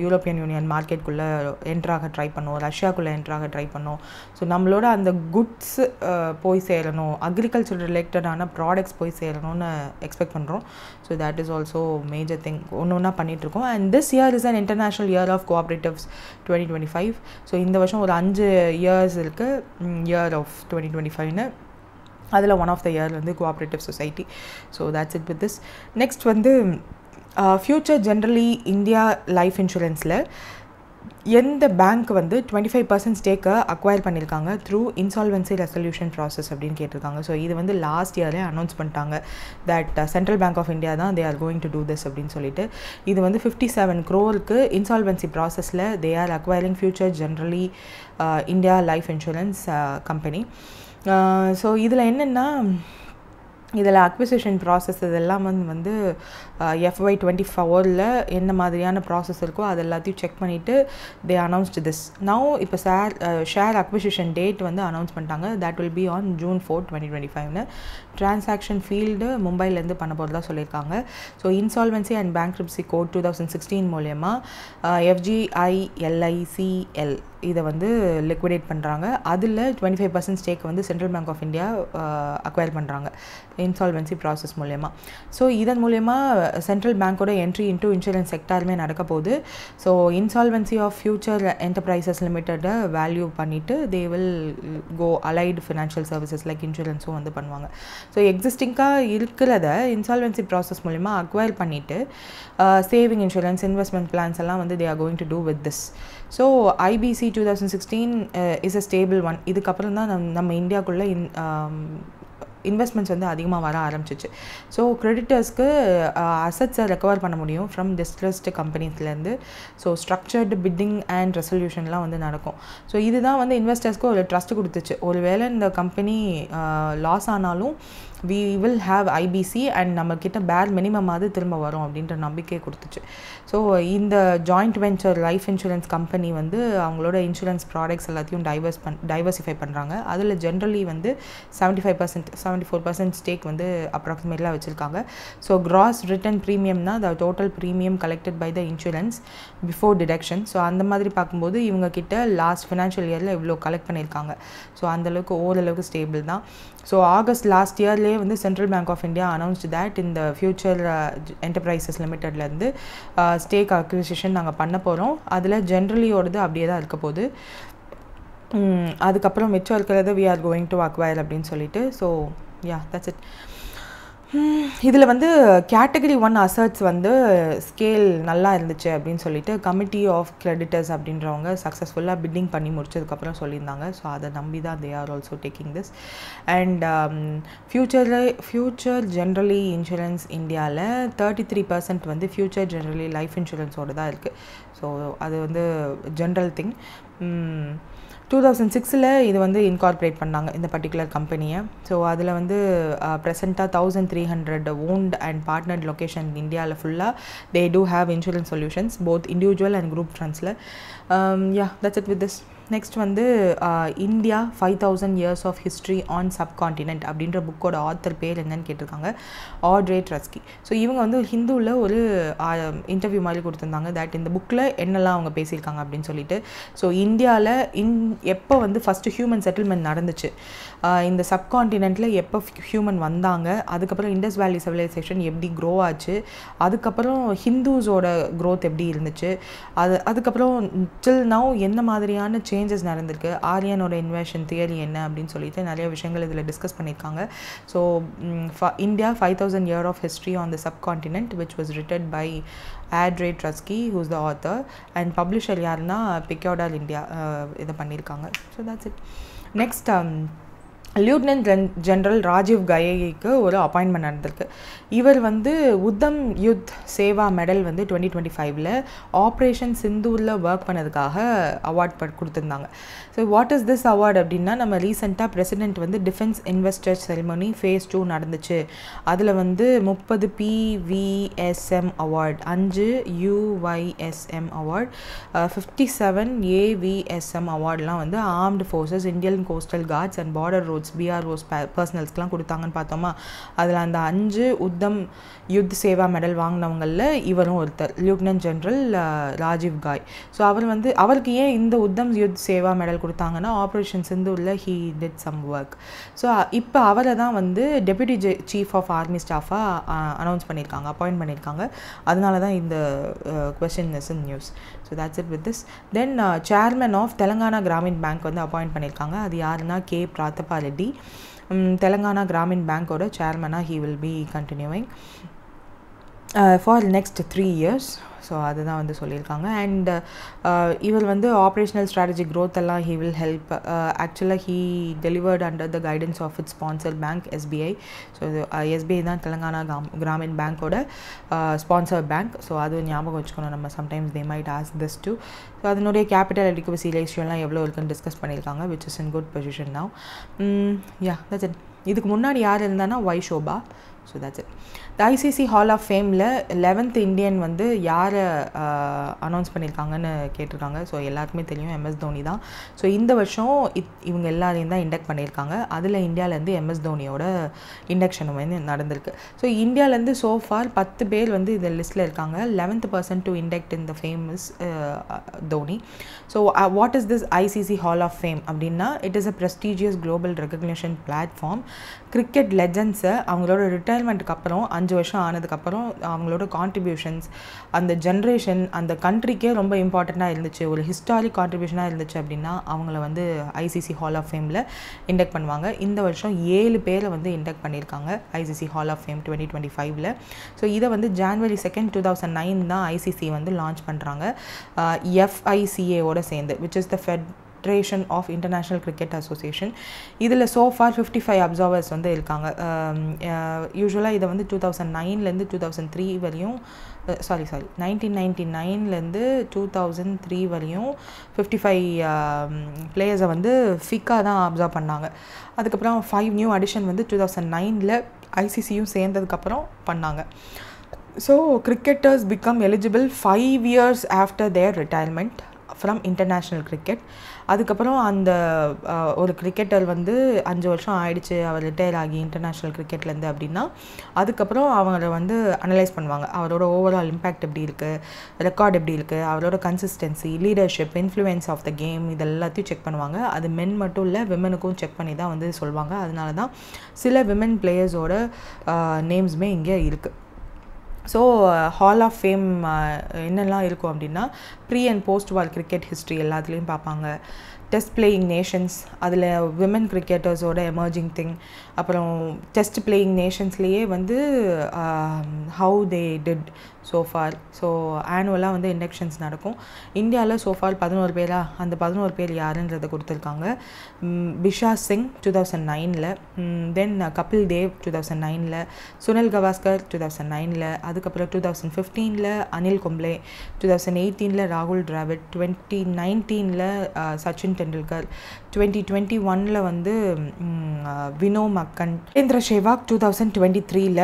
யூரோப்பியன் யூனியன் மார்க்கெட்டுக்குள்ளே என்ட்ராக ட்ரை பண்ணோம், ரஷ்யாக்குள்ளே என்ட்ராக ட்ரை பண்ணோம். ஸோ நம்மளோட அந்த குட்ஸ் போய் சேரணும், அக்ரிகல்ச்சர் ரிலேட்டடான ப்ராடக்ட்ஸ் போய் சேரணும்னு எக்ஸ்பெக்ட் பண்ணுறோம். So that is also major thing. ஒன்று ஒன்றா பண்ணிகிட்ருக்கோம். And this year is an international year of cooperatives 2025. So இந்த வருஷம் ஒரு 5 இயர்ஸ் இருக்குது, இயர் ஆஃப் 2025ன்னு. அதில் ஒன் ஆஃப் த இயர் வந்து cooperative society. So that's it with this. Next வந்து ஃப்யூச்சர் ஜென்ரலி இந்தியா லைஃப் இன்சூரன்ஸில் எந்த பேங்க் வந்து 25% ஸ்டேக்கை அக்வயர் பண்ணியிருக்காங்க த்ரூ இன்சால்வென்சி ரெசல்யூஷன் ப்ராசஸ் அப்படின்னு கேட்டிருக்காங்க. ஸோ இது வந்து லாஸ்ட் இயரே அனௌன்ஸ் பண்ணிட்டாங்க that Central bank of India தான் they are going to do this அப்படின்னு சொல்லிட்டு. இது வந்து 57 crore இன்சால்வென்சி ப்ராசஸில் they are acquiring Future Generali India life insurance company. So இதில் என்னென்னா, இதில் அக்விசிஷன் ப்ராசஸ் இதெல்லாம் வந்து FY24 என்ன மாதிரியான ப்ராசஸ் இருக்கோ அது எல்லாத்தையும் செக் பண்ணிவிட்டு தே அனௌன்ஸ்டு திஸ். நவ் இப்போ ஷேர் அக்விசிஷன் டேட் வந்து அனௌன்ஸ் பண்ணிட்டாங்க. That will be on June 4, 2025. Transaction field மும்பைலேருந்து பண்ண போகிறதா சொல்லியிருக்காங்க. So insolvency and bankruptcy code 2016 மூலயமா FGILICL இதை வந்து லிக்விடேட் பண்ணுறாங்க. அதில் 25% ஸ்டேக் வந்து central bank of India acquire பண்ணுறாங்க இன்சால்வென்சி ப்ராசஸ் மூலயமா. ஸோ இதன் மூலயமா சென்ட்ரல் பேங்க்கோட என்ட்ரி இன்டூ இன்சூரன்ஸ் செக்டாருமே நடக்க போகுது. So insolvency of Future Enterprises லிமிட்டடை வேல்யூ பண்ணிவிட்டு they will go allied financial services like இன்சூரன்ஸும் வந்து பண்ணுவாங்க. ஸோ எக்ஸிஸ்டிங்காக இருக்கிறத இன்சால்வென்சி ப்ராசஸ் மூலிமா அக்வயர் பண்ணிவிட்டு சேவிங் இன்சூரன்ஸ் இன்வெஸ்ட்மெண்ட் பிளான்ஸ் எல்லாம் வந்து they are going to do with this. So IBC 2016 is a stable one. இதுக்கப்புறம் தான் நம்ம இந்தியாவுக்குள்ளே இன்வெஸ்ட்மெண்ட்ஸ் வந்து அதிகமாக வர ஆரம்பிச்சிச்சு. ஸோ கிரெடிட்டர்ஸ்க்கு அசட்ஸை ரெக்கவர் பண்ண முடியும் ஃப்ரம் டிஸ்ட்ரெஸ்டு கம்பெனிஸ்லேருந்து. ஸோ ஸ்ட்ரக்சர்டு பிட்டிங் அண்ட் ரெசல்யூஷன்லாம் வந்து நடக்கும். ஸோ இதுதான் வந்து இன்வெஸ்டர்ஸ்க்கு ஒரு ட்ரஸ்ட் கொடுத்துச்சு. ஒரு வேளை இந்த கம்பெனி லாஸ் ஆனாலும் we will have IBC and நம்மக்கிட்ட பேர் மினிமமாவது திரும்ப வரும் அப்படின்ற நம்பிக்கை கொடுத்துச்சு. ஸோ இந்த joint venture life insurance company வந்து அவங்களோட இன்சூரன்ஸ் ப்ராடக்ட்ஸ் எல்லாத்தையும் டைவர்சிஃபை பண்ணுறாங்க. அதில் ஜென்ரலி வந்து 74% ஸ்டேக் வந்து அப்ராக்சிமேட்லாக வச்சுருக்காங்க. ஸோ கிராஸ் ரிட்டன் ப்ரீமியம்னா the total premium collected by the insurance before deduction. So அந்த மாதிரி பார்க்கும்போது இவங்கக்கிட்ட லாஸ்ட் ஃபினான்ஷியல் இயரில் இவ்வளோ கலெக்ட் பண்ணியிருக்காங்க. ஸோ அந்தளவுக்கு ஓரளவுக்கு ஸ்டேபிள் தான். ஸோ ஆகஸ்ட் லாஸ்ட் இயர்லேயே வந்து central bank of India announced that இந்த ஃபியூச்சர் என்டர்பிரைசஸ் லிமிட்டட்லேருந்து ஸ்டேக் அக்விசிஷன் நாங்கள் பண்ண போகிறோம். அதில் ஜென்ரலியோடது அப்படியே தான் இருக்க போகுது. அதுக்கப்புறம் மிச்சம் இருக்கிறது we are going to acquire அப்படின்னு சொல்லிட்டு. So yeah that's it. இதில் வந்து கேட்டகரி 1 அசட்ஸ் வந்து ஸ்கேல் நல்லா இருந்துச்சு அப்படின்னு சொல்லிட்டு கமிட்டி ஆஃப் கிரெடிட்டர்ஸ் அப்படின்றவங்க சக்ஸஸ்ஃபுல்லாக பிட்டிங் பண்ணி முடிச்சதுக்கப்புறம் சொல்லியிருந்தாங்க. ஸோ அதை நம்பி தான் they are also taking this. And future generally insurance இந்தியாவில் 33% வந்து ஃப்யூச்சர் ஜென்ரலி லைஃப் இன்சூரன்ஸோடு தான் இருக்குது. ஸோ அது வந்து ஜென்ரல் திங். 2006 இது வந்து இன்கார்பரேட் பண்ணாங்க இந்த பர்டிகுலர் கம்பெனியை. ஸோ அதில் வந்து ப்ரெசென்ட்டாக 1300 ஓன்ட் அண்ட் பார்ட்னர்ட் லொக்கேஷன் இந்தியாவில் ஃபுல்லாக they do have insurance solutions both individual and group ஃப்ரண்ட்ஸில். Yeah that's it with this. Next வந்து India 5000 years of history on subcontinent அப்படின்ற புக்கோட ஆத்தர் பேர் என்னன்னு கேட்டிருக்காங்க. ஆட்ரே ட்ரஸ்கி. ஸோ இவங்க வந்து ஹிந்துவில் ஒரு இன்டர்வியூ மாதிரி கொடுத்துருந்தாங்க தட் இந்த புக்கில் என்னெல்லாம் அவங்க பேசியிருக்காங்க அப்படின்னு சொல்லிட்டு. ஸோ இந்தியாவில் எப்போ வந்து ஃபஸ்ட்டு ஹியூமன் செட்டில்மெண்ட் நடந்துச்சு, இந்த சப்கான்டினென்ட்டில் எப்போ ஹியூமன் வந்தாங்க, அதுக்கப்புறம் இண்டஸ் வேலி சிவிலைசேஷன் எப்படி க்ரோ ஆச்சு, அதுக்கப்புறம் ஹிந்துஸோட க்ரோத் எப்படி இருந்துச்சு, அதுக்கப்புறம் டில் நவ் என்ன மாதிரியான சேஞ்சஸ் நடந்திருக்கு, ஆரியனோட இன்வேஷன் தியரி என்ன அப்படின்னு சொல்லிட்டு நிறைய விஷயங்கள் இதில் டிஸ்கஸ் பண்ணியிருக்காங்க. So India 5000 years of history on the subcontinent which was written by Audrey Truschke whose the author and publisher யாருன்னா பிக்யோடால் இந்தியா இதை பண்ணியிருக்காங்க. So that's it. Next lieutenant general Rajiv கயேக்கு ஒரு அப்பாயின்மெண்ட் நடந்திருக்கு. இவர் வந்து உத்தம் யுத் சேவா மெடல் வந்து 2025 ஆப்ரேஷன் சிந்தூரில் ஒர்க் பண்ணதுக்காக அவார்ட் கொடுத்துருந்தாங்க. So what is this award அப்படின்னா, நம்ம ரீசெண்டாக பிரசிடென்ட் வந்து டிஃபென்ஸ் இன்வெஸ்டர்ஸ் செரிமனி ஃபேஸ் 2 நடந்துச்சு. அதில் வந்து 30 PVSM award, 5 UYSM award, 57 AVSM அவார்ட்லாம் வந்து armed forces, Indian coastal guards and border roads BROs பர்சனல்ஸ்க்கெலாம் கொடுத்தாங்கன்னு பார்த்தோமா. அதில் அந்த 5 உத்தம் யுத் சேவா மெடல் வாங்கினவங்களில் இவரும் ஒருத்தர், லியூட்னன்ட் ஜென்ரல் ராஜீவ் காய். ஸோ அவருக்கு ஏன் இந்த உத்தம் யுத் சேவா மெடல் கொடுத்தாங்கன்னா, ஆப்ரேஷன் சிந்தூரில் he did some work. So இப்போ அவரை தான் வந்து டெப்யூட்டி சீஃப் ஆஃப் ஆர்மி ஸ்டாஃபாக அனௌன்ஸ் பண்ணியிருக்காங்க, அப்பாயிண்ட் பண்ணியிருக்காங்க. அதனால தான் இந்த question is in news. So that's it with this. Then chairman of Telangana Grameen bank வந்து அப்பாயிண்ட் பண்ணியிருக்காங்க. அது யாருன்னா K. பிராத்தப்பா ரெட்டி. தெலங்கானா கிராமின் பேங்கோட சேர்மனாக he will be continuing for next 3 years. ஸோ அதுதான் வந்து சொல்லியிருக்காங்க. அண்ட் இவர் வந்து ஆப்ரேஷனல் ஸ்ட்ராட்டஜி க்ரோத் எல்லாம் ஹீ வில் ஹெல்ப். ஆக்சுவலாக he delivered under the guidance of its sponsor bank SBI. So SBI தான் தெலங்கானா கிராமின் பேங்கோட ஸ்பான்சர் பேங்க். ஸோ அது ஞாபகம் வச்சுக்கணும் நம்ம. Sometimes they might ask this too. So அதனுடைய கேபிட்டல் அடிக்குவசி ரேஷியோலாம் எவ்வளோ இருக்குன்னு டிஸ்கஸ் பண்ணியிருக்காங்க, which is in good position now. Yeah that's it. இதுக்கு முன்னாடி யார் இருந்தானா Y Shobha. So that's it. The ICC hall of ஃபேமில் 11th இந்தியன் வந்து யாரை அனௌன்ஸ் பண்ணியிருக்காங்கன்னு கேட்டிருக்காங்க. ஸோ எல்லாருக்குமே தெரியும் எம்எஸ் தோனி தான். ஸோ இந்த வருஷம் இவங்க எல்லாரையும் தான் இண்டக்ட் பண்ணியிருக்காங்க. அதில் இந்தியாவிலேருந்து எம்எஸ் தோனியோட இண்டக்ஷன் வந்து நடந்திருக்கு. ஸோ இந்தியாவிலேருந்து சோஃபார் 10 பேர் வந்து இந்த லிஸ்ட்டில் இருக்காங்க. 11th person to induct in the fame is Dhoni. So what is this ICC hall of fame அப்படின்னா, it is a prestigious global recognition platform. Cricket லெஜண்ட்ஸை அவங்களோட ரிட்டையர்மெண்ட்டுக்கு அப்புறம் 5 வருஷம் ஆனதுக்கப்புறம் அவங்களோட கான்ட்ரிபியூஷன்ஸ் அந்த ஜென்ரேஷன் அந்த கண்ட்ரிக்கே ரொம்ப இம்பார்ட்டண்ட்டாக இருந்துச்சு, ஒரு ஹிஸ்டாரிக் கான்ட்ரிபியூஷனாக இருந்துச்சு அப்படின்னா அவங்கள வந்து ஐசிசி ஹால் ஆஃப் ஃபேமில் இண்டக்ட் பண்ணுவாங்க. இந்த வருஷம் 7 பேரை வந்து இண்டக்ட் பண்ணியிருக்காங்க ICC hall of fame 2025. So இதை வந்து January 2nd 2009 தான் ஐசிசி வந்து லான்ச் பண்ணுறாங்க, FICAவோட சேர்ந்து, which is the federation of international cricket association. இதில் சோஃபார் 55 அப்சர்வர்ஸ் வந்து இருக்காங்க. யூஸ்வலாக இதை வந்து 2009லேருந்து 2003 வரையும் 1999லேருந்து 2003 வரையும் 55 பிளேயர்ஸை வந்து ஃபிக்கா தான் அப்சர்வ் பண்ணாங்க. அதுக்கப்புறம் 5 நியூ அடிஷன் வந்து 2009ல் ஐசிசியும் சேர்ந்ததுக்கப்புறம் பண்ணாங்க. So cricketers become eligible 5 years after their retirement from international cricket. அதுக்கப்புறம் அந்த ஒரு கிரிக்கெட்டர் வந்து 5 வருஷம் ஆயிடுச்சு அவர் ரிட்டையர் ஆகி இன்டர்நேஷ்னல் கிரிக்கெட்லேருந்து அப்படின்னா, அதுக்கப்புறம் அவங்கள வந்து அனலைஸ் பண்ணுவாங்க. அவரோட ஓவரால் இம்பேக்ட் எப்படி இருக்குது, ரெக்கார்ட் எப்படி இருக்குது, அவரோட consistency, leadership, influence of the game, இது எல்லாத்தையும் செக் பண்ணுவாங்க. அது மென் மட்டும் இல்லை, விமனுக்கும் செக் பண்ணி தான் வந்து சொல்லுவாங்க. அதனால தான் சில விமன் பிளேயர்ஸோட நேம்ஸுமே இங்கே இருக்குது. ஸோ ஹால் ஆஃப் ஃபேம் என்னெல்லாம் இருக்கும் அப்படின்னா, pre and post war cricket history எல்லாத்துலேயும் பார்ப்பாங்க. டெஸ்ட் பிளேயிங் நேஷன்ஸ், அதில் விமன் கிரிக்கெட்டர்ஸோட எமர்ஜிங் திங், அப்புறம் டெஸ்ட் பிளேயிங் நேஷன்ஸ்லேயே வந்து ஹவு தே டிட் சோஃபார். ஸோ ஆனுவலாக வந்து இண்டக்ஷன்ஸ் நடக்கும். இந்தியாவில் சோஃபார் 11 பேரா, அந்த 11 பேர் யாருன்றதை கொடுத்துருக்காங்க. பிஷா சிங் 2009ல், தென் கபில் தேவ் 2009ல், சுனில் கவாஸ்கர் 2009ல், அதுக்கப்புறம் 2015ல் அனில் கும்ப்ளே, 2018ல் ராகுல் டிராவிட், 2019ல் சச்சின் டெண்டுல்கர், 2021ல் வந்து வினோ மக்கன், வீரேந்திர சேவாக் 2023ல்,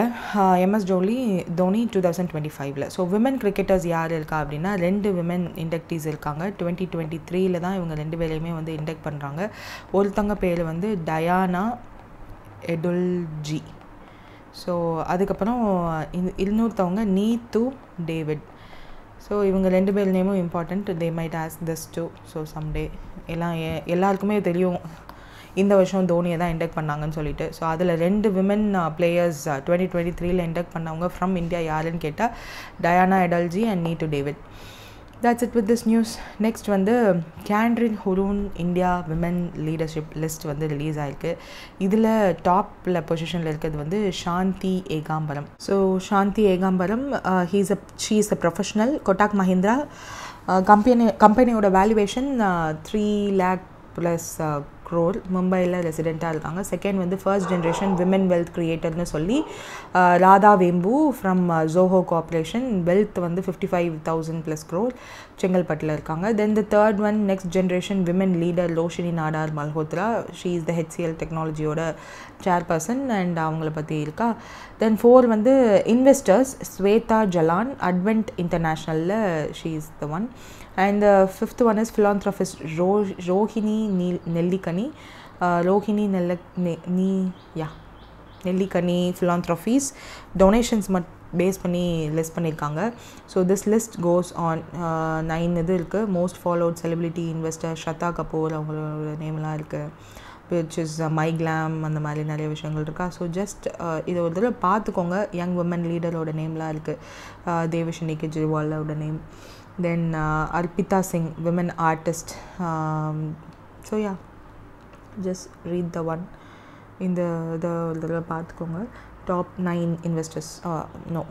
எம்எஸ் தோனி 2025ல். ஸோ விமன் கிரிக்கெட்டர்ஸ் யார் இருக்கா அப்படின்னா 2 விமன் இண்டக்டீஸ் இருக்காங்க. 2023ல் தான் இவங்க 2 பேரையுமே வந்து இண்டக்ட் பண்ணுறாங்க. ஒருத்தங்க பேர் வந்து டயானா எடல்ஜி. ஸோ அதுக்கப்புறம் இன்னொருத்தவங்க நீத்து டேவிட். ஸோ இவங்க 2 பேர் நேமும் important. They might ask this too. So someday எல்லாருக்குமே தெரியும் இந்த வருஷம் தோனியை தான் இண்டக்ட் பண்ணாங்கன்னு சொல்லிட்டு. ஸோ அதில் 2 விமன் பிளேயர்ஸ் 2023ல் இண்டக்ட் பண்ணவங்க ஃப்ரம் இந்தியா யாருன்னு கேட்டால் Diana Edulji and Neetu David. That's it with this news. Next வந்து கேண்ட்ரின் Hurun India women leadership list வந்து ரிலீஸ் ஆயிருக்கு. இதில் டாப்பில் பொசிஷனில் இருக்கிறது வந்து Shanthi Ekambaram. So Shanthi Ekambaram she is a professional. Kotak Mahindra கம்பெனியோட வேல்யூவேஷன் 3 lakh plus crore. மும்பையில் ரெசிடெண்ட்டாக இருக்காங்க. செகண்ட் வந்து ஃபர்ஸ்ட் ஜென்ரேஷன் விமன் வெல்த் கிரியேட்டர்னு சொல்லி ராதா வேம்பு ஃப்ரம் ஜோஹோ கார்பரேஷன். வெல்த் வந்து 55,000 plus crore செங்கல்பட்டில் இருக்காங்க. Then the third one next generation women leader Roshni Nadar Malhotra. She is the HCL டெக்னாலஜியோட சேர்பர்சன் அண்ட் அவங்கள பற்றி இருக்கா. தென் 4 வந்து இன்வெஸ்டர்ஸ் ஸ்வேதா ஜலான் அட்வென்ட் இன்டர்நேஷ்னலில் she is the one. And the 5th one is philanthropist Rohini Nellikani. Nellikani philanthropies donations base பண்ணி list பண்ணியிருக்காங்க. So this list goes on 9 இது இருக்குது. Most followed celebrity investor Shraddha Kapoor அவங்களோட நேம்லாம் இருக்குது. விச் இஸ் மைக்லாம் அந்த மாதிரி நிறைய விஷயங்கள் இருக்கா. ஸோ ஜஸ்ட் இதை ஒரு தடவை பார்த்துக்கோங்க. யங் விமன் லீடரோட நேம்லாம் இருக்குது. தேவஷினி கெஜ்ரிவாலோட name. Then Arpita Singh, women artist. So yeah, just read the one in the பார்த்துக்கோங்க. Top 9 investors. No,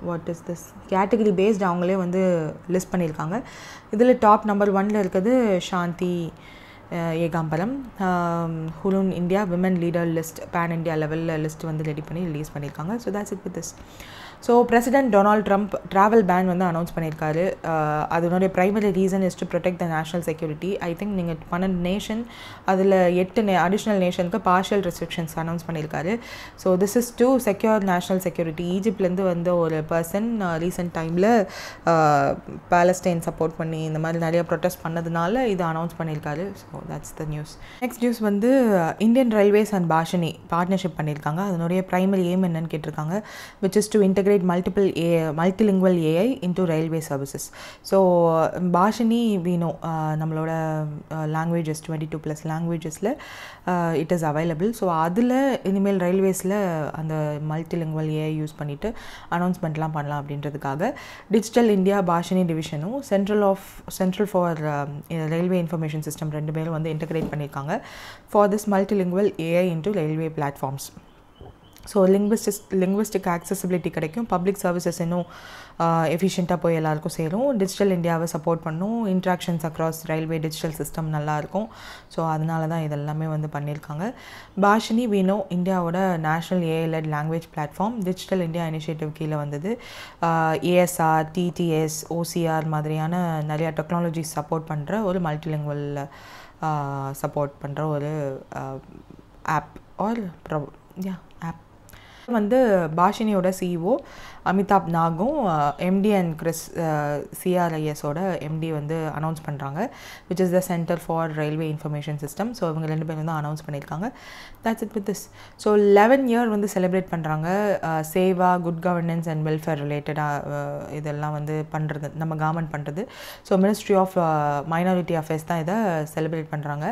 what is this? Category based அவங்களே வந்து லிஸ்ட் பண்ணியிருக்காங்க. இதில் டாப் நம்பர் 1ல் இருக்கிறது Shanthi Ekambaram. Hurun India women leader list pan India லெவலில் list வந்து ready பண்ணி ரிலீஸ் பண்ணியிருக்காங்க. So that's it with this. So president Donald Trump travel ban வந்து அனௌன்ஸ் பண்ணியிருக்காரு. அதனுடைய primary reason is to protect the national security. I think நீங்கள் 12 nation அதில் 8 additional நேஷனுக்கு பார்ஷியல் ரெஸ்ட்ரிக்ஷன்ஸ் அனௌன்ஸ் பண்ணியிருக்காரு. So this is to secure national security. ஈஜிப்ட்லேருந்து வந்த ஒரு பர்சன் ரீசெண்ட் டைமில் பாலஸ்டைன் சப்போர்ட் பண்ணி இந்த மாதிரி நிறைய ப்ரொட்டஸ்ட் பண்ணதுனால இது அனௌன்ஸ் பண்ணியிருக்காரு. So that's the news. Next news வந்து Indian railways and Bhashini partnership பண்ணியிருக்காங்க. அதனுடைய ப்ரைமரி எய்ம் என்னன்னு கேட்டிருக்காங்க, which is to integrate multilingual AI into railway services. So Bhashini we know நம்மளோட languages 22+ languagesல it is available. ஸோ அதில் இனிமேல் ரயில்வேஸில் அந்த மல்டிலிங்குவல் ஏஐ யூஸ் பண்ணிவிட்டு அனௌன்ஸ்மெண்ட்லாம் பண்ணலாம் அப்படின்றதுக்காக டிஜிட்டல் இந்தியா பாஷினி டிவிஷனும் central for railway information system 2 பேரும் வந்து இன்டெகிரேட் பண்ணியிருக்காங்க for this multilingual AI into railway platforms. So linguistic accessibility கிடைக்கும், பப்ளிக் சர்வீசஸ் இன்னும் எஃபிஷியண்ட்டாக போய் எல்லாருக்கும் சேரும், டிஜிட்டல் இந்தியாவை சப்போர்ட் பண்ணும், interactions across railway digital system நல்லாயிருக்கும். ஸோ அதனால தான் இதெல்லாமே வந்து பண்ணியிருக்காங்க. பாஷினி வீணோ இந்தியாவோட national AI led language platform digital India initiative கீழே வந்தது. ஏஎஸ்ஆர், டிடிஎஸ், ஓசிஆர் மாதிரியான நிறையா டெக்னாலஜிஸ் சப்போர்ட் பண்ணுற ஒரு மல்டிலிங்குவல் சப்போர்ட் பண்ணுற ஒரு ஆப் ஆர் ஆப் வந்து பாஷினியோட சிஇஓ அமிதாப் நாகும் எம்டி அண்ட் கிறிஸ் சிஆர்ஐஎஸோட எம்டி வந்து அனௌன்ஸ் பண்ணுறாங்க, which is the centre for railway information system. So இவங்க 2 பேரும் வந்து அனௌன்ஸ் பண்ணியிருக்காங்க. That's it with this. So 11 year வந்து செலிப்ரேட் பண்ணுறாங்க. Seva, good governance and welfare ரிலேட்டடாக இதெல்லாம் வந்து பண்ணுறது நம்ம கவர்மெண்ட் பண்ணுறது. So ministry of minority affairs தான் இதை செலிப்ரேட் பண்ணுறாங்க.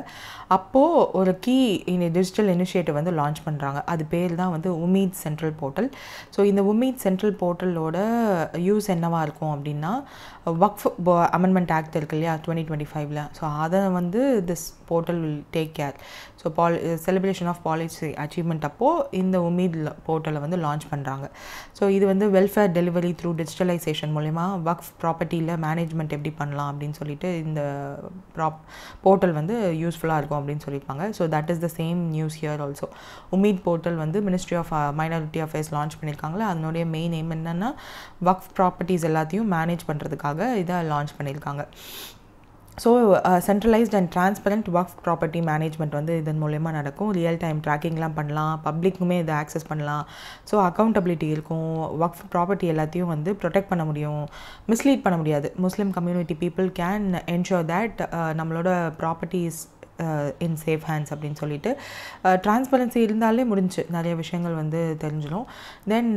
அப்போது ஒரு கீ டிஜிட்டல் இனிஷியேட்டிவ் வந்து லான்ச் பண்ணுறாங்க. அது பேர் தான் வந்து உமீத் சென்ட்ரல் போர்ட்டல். ஸோ இந்த உமீத் சென்ட்ரல் போர்ட்டலோட யூஸ் என்னவாக இருக்கும் அப்படின்னா, வக்ஃப் அமெண்ட்மெண்ட் ஆக்ட் இருக்கு இல்லையா 2025ல், ஸோ அதை வந்து this portal will take care. So celebration of policy achievement அப்போது இந்த உமீத் போர்ட்டலை வந்து லான்ச் பண்ணுறாங்க. ஸோ இது வந்து வெல்ஃபேர் டெலிவரி த்ரூ டிஜிட்டலைசேஷன் மூலிமா வக்ஃப் ப்ராப்பர்ட்டியில் மேனேஜ்மெண்ட் எப்படி பண்ணலாம் அப்படின்னு சொல்லிட்டு இந்த போர்ட்டல் வந்து யூஸ்ஃபுல்லாக இருக்கும் அப்படின்னு சொல்லியிருப்பாங்க. So that is the same news here also. Umeed portal வந்து ministry of minority affairs launch பண்ணியிருக்காங்களா, அதனுடைய மெயின் எய்ம் என்னென்னா வக்ஃப் ப்ராப்பர்ட்டிஸ் எல்லாத்தையும் மேனேஜ் பண்ணுறதுக்காக இதை லான்ச் பண்ணியிருக்காங்க. So centralised and transparent Waqf property management வந்து இதன் மூலயமா நடக்கும். ரியல் டைம் ட்ராக்கிங்லாம் பண்ணலாம், பப்ளிக்குமே இதை ஆக்சஸ் பண்ணலாம். ஸோ அக்கௌண்டபிலிட்டி இருக்கும், வக்ஃப் ப்ராப்பர்ட்டி எல்லாத்தையும் வந்து ப்ரொடெக்ட் பண்ண முடியும், மிஸ்லீட் பண்ண முடியாது. Muslim community people can ensure that நம்மளோட ப்ராப்பர்ட்டிஸ் இன் சேஃப் ஹேண்ட்ஸ் அப்படின்னு சொல்லிட்டு டிரான்ஸ்பரன்சி இருந்தாலே முடிஞ்சு நிறைய விஷயங்கள் வந்து தெரிஞ்சிடும். Then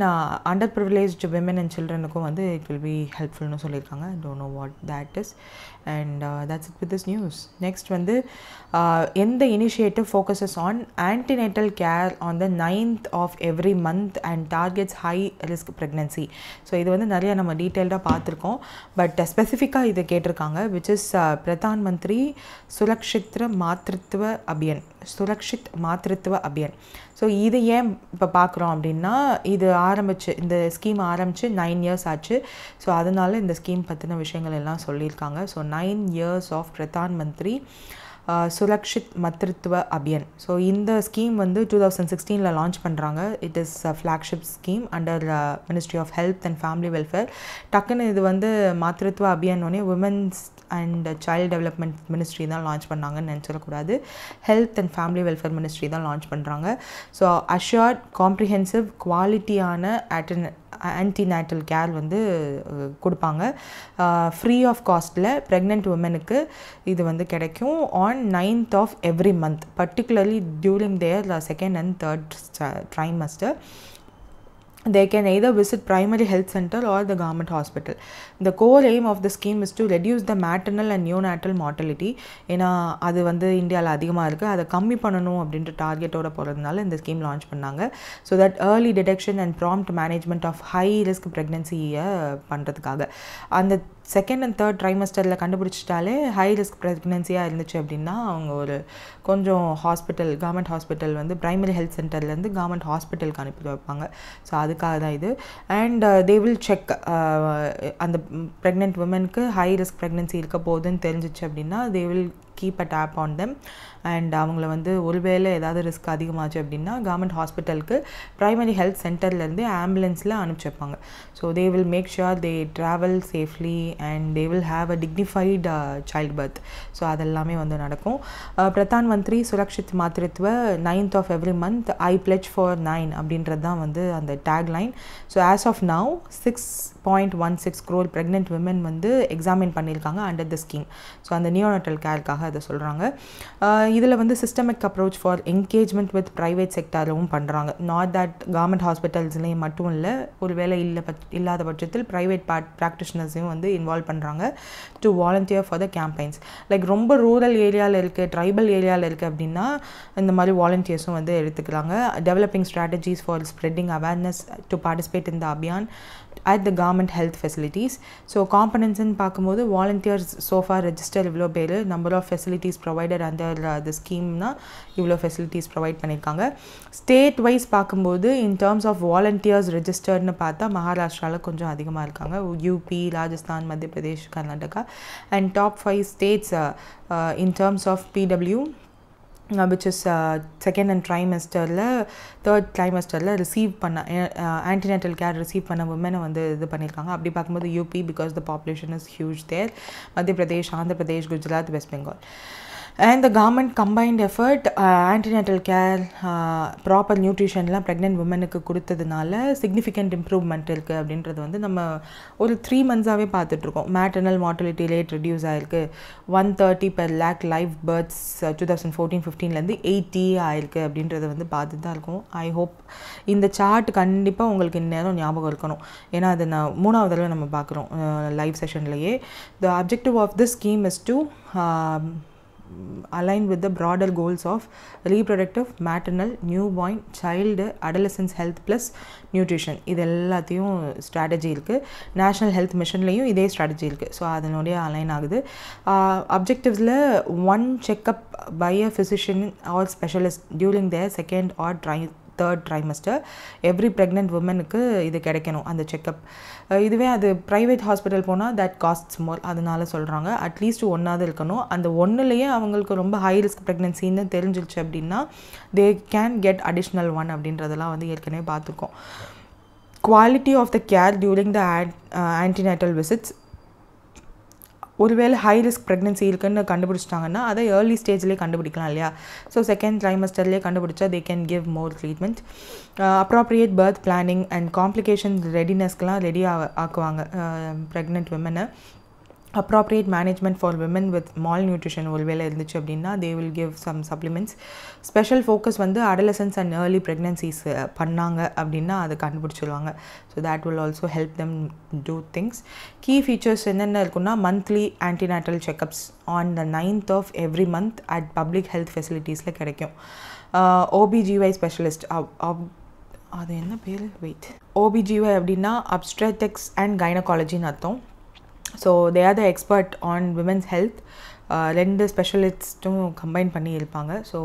under privileged women and சில்ட்ரனுக்கும் வந்து இட் வில் பி ஹெல்ப்ஃபுல்னு சொல்லியிருக்காங்க. I don't know what that is. And that's it with this news. Next வந்து எந்த initiative focuses on antenatal care on the 9th of every month and targets high risk pregnancy. So இது வந்து நிறைய நம்ம டீட்டெயில்டாக பார்த்துருக்கோம், பட் ஸ்பெசிஃபிக்காக இதை கேட்டிருக்காங்க, which is Pradhan Mantri Surakshit Matritva Abhiyan. So இது ஏன் இப்போ பார்க்குறோம் அப்படின்னா, இது இந்த ஸ்கீம் ஆரம்பித்து 9 இயர்ஸ் ஆச்சு. ஸோ அதனால் இந்த ஸ்கீம் பற்றின விஷயங்கள் எல்லாம் சொல்லியிருக்காங்க. So 9 years of Pradhan Mantri Surakshit Matritva Abhiyan. So இந்த ஸ்கீம் வந்து 2016ல் லான்ச் பண்ணுறாங்க. It is a flagship scheme under ministry of health and family welfare. டக்குன்னு இது வந்து மாத்ருத்வ அபியானோடனே women's and child development ministry தான் லான்ச் பண்ணாங்கன்னு நினச்சிடக்கூடாது. Health and family welfare ministry தான் லான்ச் பண்ணுறாங்க. ஸோ அஷ்யூர்ட் காம்ப்ரிஹென்சிவ் குவாலிட்டியான ஆன்டிநேட்டல் கேர் வந்து கொடுப்பாங்க. ஃப்ரீ ஆஃப் காஸ்ட்டில் ப்ரெக்னென்ட் உமனுக்கு இது வந்து கிடைக்கும் on 9th of every month, particularly during their 2nd and 3rd trimester. They can either visit primary health center or the government hospital. The core aim of the scheme is to reduce the maternal and neonatal mortality. ஏன்னா அது வந்து இந்தியாவில் அதிகமாக இருக்குது, அதை கம்மி பண்ணணும் அப்படின்ற டார்கெட்டோட போகிறதுனால இந்த ஸ்கீம் லான்ச் பண்ணாங்க. So that early detection and prompt management of high risk ப்ரெக்னன்சியை பண்ணுறதுக்காக அந்த 2nd and 3rd trimester கண்டுபிடிச்சிட்டாலே ஹை ரிஸ்க் ப்ரெக்னன்சியாக இருந்துச்சு அப்படின்னா அவங்க ஒரு கொஞ்சம் கவர்மெண்ட் ஹாஸ்பிட்டல் வந்து ப்ரைமரி ஹெல்த் சென்டர்லேருந்து கவர்மெண்ட் ஹாஸ்பிட்டலுக்கு அனுப்பி வைப்பாங்க. ஸோ அதுக்காக தான் இது. அண்ட் தே வில் செக் அந்த ப்ரெக்னென்ட் உமனுக்கு ஹை ரிஸ்க் ப்ரெக்னன்சி இருக்க போகுதுன்னு தெரிஞ்சிச்சு அப்படின்னா they will keep a tab on them and அவங்கள வந்து ஒருவேளை ஏதாவது ரிஸ்க் அதிகமாச்சு அப்படின்னா கவர்மெண்ட் ஹாஸ்பிட்டலுக்கு ப்ரைமரி ஹெல்த் சென்டர்லேருந்து ஆம்புலன்ஸில் அனுப்பிச்சி வைப்பாங்க. So they will make sure they travel safely and they will have a dignified child birth. So அதெல்லாமே வந்து நடக்கும். Pradhan Mantri Surakshit மாத்திருத்வ 9th of every month I pledge for 9 அப்படின்றது தான் வந்து அந்த tagline. So as of now 6.16 crore pregnant women வந்து examine பண்ணியிருக்காங்க under the scheme. So அந்த நியோனட்டல் கேருக்காக அதை சொல்கிறாங்க. இதில் வந்து systemic approach for engagement with private செக்டாரும் பண்ணுறாங்க. நாட் தட் கவர்மெண்ட் ஹாஸ்பிட்டல்ஸ்லேயும் மட்டும் இல்லை, ஒரு வேலை இல்லாத பட்சத்தில் ப்ரைவேட் ப்ராக்டிஷனர்ஸையும் வந்து இன்வால்வ் பண்ணுறாங்க to volunteer for the campaigns. Like ரொம்ப ரூரல் ஏரியாவில் இருக்குது, ட்ரைபல் ஏரியாவில் இருக்குது அப்படின்னா இந்த மாதிரி வாலண்டியர்ஸும் வந்து எடுத்துக்கிறாங்க. Developing strategies for spreading awareness to participate in the Abhiyan at the government health facilities. So components in பார்க்கும்போது volunteers so far register இவ்வளோ பேர், number of facilities provided under the scheme னா இவ்வளோ facilities provide பண்ணியிருக்காங்க. ஸ்டேட் வைஸ் பார்க்கும்போது in terms of volunteers registeredனு பார்த்தா மகாராஷ்டிராவில் கொஞ்சம் அதிகமாக இருக்காங்க. யூபி, ராஜஸ்தான், மத்திய Pradesh, Karnataka and top 5 states in terms of PW which is second and trimesterல third trimesterல ரிசீவ் பண்ண ஆன்டினேட்டல் கேர் ரிசீவ் பண்ண உமனை வந்து இது பண்ணியிருக்காங்க. அப்படி பார்க்கும்போது UP because the population is huge there, Madhya Pradesh, Andhra Pradesh, Gujarat, West Bengal. And the government combined effort antenatal care proper நியூட்ரிஷன்லாம் ப்ரெக்னென்ட் உமனுக்கு கொடுத்ததுனால சிக்னிஃபிகண்ட் இம்ப்ரூவ்மெண்ட் இருக்குது அப்படின்றது வந்து நம்ம ஒரு 3 months-ஆகவே பார்த்துட்ருக்கோம். மேட்டர்னல் மார்டலிட்டி ரேட் ரெடியூஸ் ஆகிருக்கு. 130 per lakh லைவ் பர்த்ஸ் 2014-15 80 ஆயிருக்கு அப்படின்றத வந்து பார்த்துட்டு தான் இருக்கும். ஐ ஹோப் இந்த சார்ட் கண்டிப்பாக உங்களுக்கு இந்நேரம் ஞாபகம் இருக்கணும். ஏன்னா அது நான் 3வது தடவை நம்ம பார்க்குறோம் லைவ் செஷன்லேயே. The objective of this scheme is to aligned with the broader goals of reproductive, maternal, newborn, child, adolescence health plus nutrition. இது எல்லாத்தையும் ஸ்ட்ராட்டஜி இருக்குது. நேஷ்னல் ஹெல்த் மிஷன்லேயும் இதே ஸ்ட்ராட்டஜி இருக்குது. ஸோ அதனுடைய அலைன் ஆகுது. அப்ஜெக்டிவ்ஸில் 1 checkup by a physician or specialist during their second or third trimester. Every pregnant உமனுக்கு இது கிடைக்கணும் அந்த செக்கப். இதுவே அது ப்ரைவேட் ஹாஸ்பிட்டல் போனால் தட் காஸ்ட்ஸ் மோர், அதனால சொல்கிறாங்க அட்லீஸ்ட் 1ஆவது இருக்கணும். அந்த 1லேயே அவங்களுக்கு ரொம்ப ஹை ரிஸ்க் ப்ரெக்னென்சின்னு தெரிஞ்சிருச்சு அப்படின்னா தே கேன் கெட் அடிஷ்னல் 1 அப்படின்றதெல்லாம் வந்து ஏற்கனவே பார்த்துருக்கோம். Quality of the care during the antenatal visits. ஒருவேளை ஹை ரிஸ்க் ப்ரெக்னென்சி இருக்குன்னு கண்டுபிடிச்சிட்டாங்கன்னா அதை ஏர்லி ஸ்டேஜ்லேயே கண்டுபிடிக்கலாம் இல்லையா. ஸோ செகண்ட் ட்ரைமஸ்டர்லேயே கண்டுபிடிச்சா they can give more treatment. Appropriate birth planning and complications ரெடினஸ்க்கெலாம் ரெடி ஆக்குவாங்க ப்ரெக்னென்ட் விமனை. appropriate management for women with malnutrition ஒருவேளை இருந்துச்சு அப்படின்னா they will give some supplements. Special focus வந்து adolescents and early pregnancies பண்ணாங்க அப்படின்னா அதை கண்டுபிடிச்சிடுவாங்க. So that will also help them do things. key features என்னென்ன இருக்குன்னா monthly antenatal checkups on the 9th of every month at public health facilitiesல கிடைக்கும். OBGY specialist அது என்ன பேர் வெயிட் OBGY அப்படின்னா obstetrics and gynecologyன்னு அர்த்தம். So they are the expert on women's health. 2 ஸ்பெஷலிஸ்ட்டும் கம்பைன் பண்ணி இருப்பாங்க. So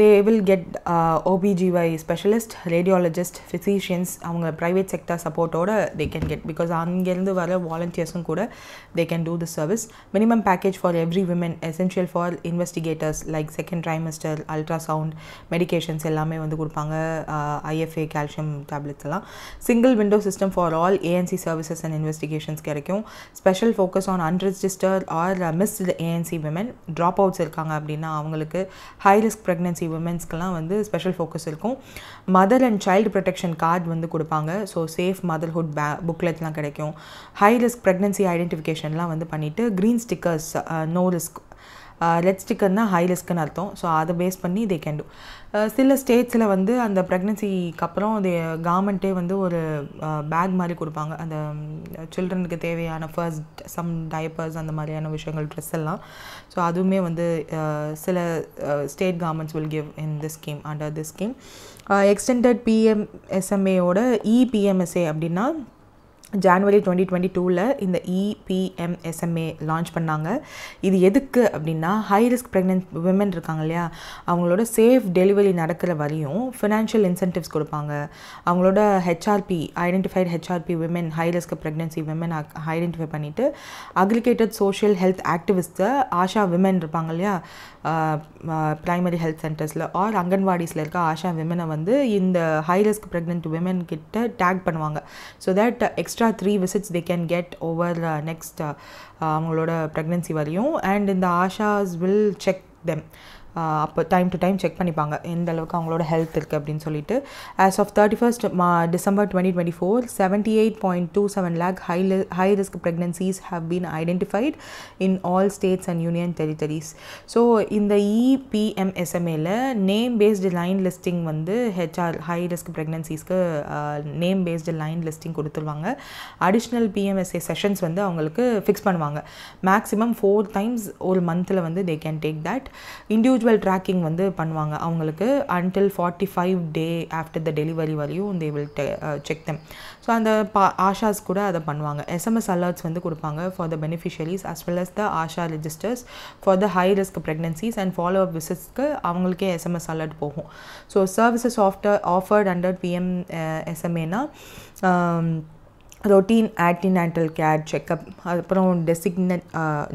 they will get OBGY specialist, radiologist, physicians அவங்க private sector supportோட they can get because அங்கேருந்து வர volunteersம் கூட they can do the service. Minimum package for every women essential for investigators like second trimester, ultrasound, medications எல்லாமே வந்து கொடுப்பாங்க. IFA, calcium tablets எல்லாம். Single window system for all ANC services and investigations கிடைக்கும். Special focus on unregistered or missed ANC women. Dropouts இருக்காங்க அப்படின்னா அவங்களுக்கு high risk pregnancy உமன்ஸ்க்கெல்லாம் வந்து special focus இருக்கும். Mother and child protection card வந்து கொடுப்பாங்க. So safe motherhood புக்லெட்லாம் கிடைக்கும். High risk pregnancy ஐடென்டிஃபிகேஷன்லாம் வந்து பண்ணிவிட்டு green stickers no risk, red ஸ்டிக்கர்னா ஹை ரிஸ்க்குன்னு அர்த்தம். ஸோ அதை பேஸ் பண்ணி தே கேன் டூ. சில ஸ்டேட்ஸில் வந்து அந்த ப்ரெக்னன்சிக்கு அப்புறம் கவர்மெண்ட்டே வந்து ஒரு பேக் மாதிரி கொடுப்பாங்க. அந்த சில்ட்ரனுக்கு தேவையான ஃபர்ஸ்ட் சம் டைப்பர்ஸ் அந்த மாதிரியான விஷயங்கள், ட்ரெஸ் எல்லாம். ஸோ அதுவுமே வந்து சில state governments will give in this scheme under this scheme. Extended PMSMAவோட EPMSA அப்படின்னா ஜான்வரி 2022 இந்த EPMSMA லான்ச் பண்ணாங்க. இது எதுக்கு அப்படின்னா ஹை ரிஸ்க் ப்ரெக்னென்ட் விமன் இருக்காங்க இல்லையா, அவங்களோட சேஃப் டெலிவரி நடக்கிற வரையும் ஃபினான்ஷியல் இன்சென்டிவ்ஸ் கொடுப்பாங்க. அவங்களோட HRP identified HRP women high risk pregnancy women identify பண்ணிவிட்டு அக்ரிகேட்டட் சோஷியல் ஹெல்த் ஆக்டிவிஸ்ட்டை ஆஷா விமன் இருப்பாங்க இல்லையா, ப்ரைமரி ஹெல்த் சென்டர்ஸில் ஆர் அங்கன்வாடிஸில் இருக்க ஆஷா விமனை வந்து இந்த ஹை ரிஸ்க் ப்ரெக்னென்ட் விமன் கிட்ட டேக் பண்ணுவாங்க. So that extra 3 visits they can get over next அவங்களோட ப்ரெக்னென்சி வரையும். அண்ட் இந்த ஆஷாஸ் வில் செக் தெம், அப்போ டைம் டு டைம் செக் பண்ணிப்பாங்க எந்த அளவுக்கு அவங்களோட ஹெல்த் இருக்குது அப்படின்னு சொல்லிட்டு. As of 31st December 2024 78.27 lakh high risk pregnancies have been identified in all states and union territories. So இந்த EPMSMAல நேம் பேஸ்டு லைன் லிஸ்டிங் வந்து ஹை ரிஸ்க் ப்ரெக்னன்சிஸ்க்கு நேம் பேஸ்டு லைன் லிஸ்டிங் கொடுத்துருவாங்க. அடிஷ்னல் PMSA செஷன்ஸ் வந்து அவங்களுக்கு fix பண்ணுவாங்க. Maximum 4 times ஒரு மந்தில் வந்து they can take that. Individual tracking வந்து பண்ணுவாங்க அவங்களுக்கு until 45 day after the delivery வரையும் they will check them. So அந்த ஆஷாஸ் கூட அதை பண்ணுவாங்க. SMS alerts வந்து கொடுப்பாங்க for the beneficiaries as well as the Asha registers for the high risk pregnancies and follow up visitsக்கு அவங்களுக்கே SMS alert போகும். ஸோ services offered under PMSMAனா ரொட்டீன் ஆன்டிநாட்டல் கேர் செக்கப், அப்புறம்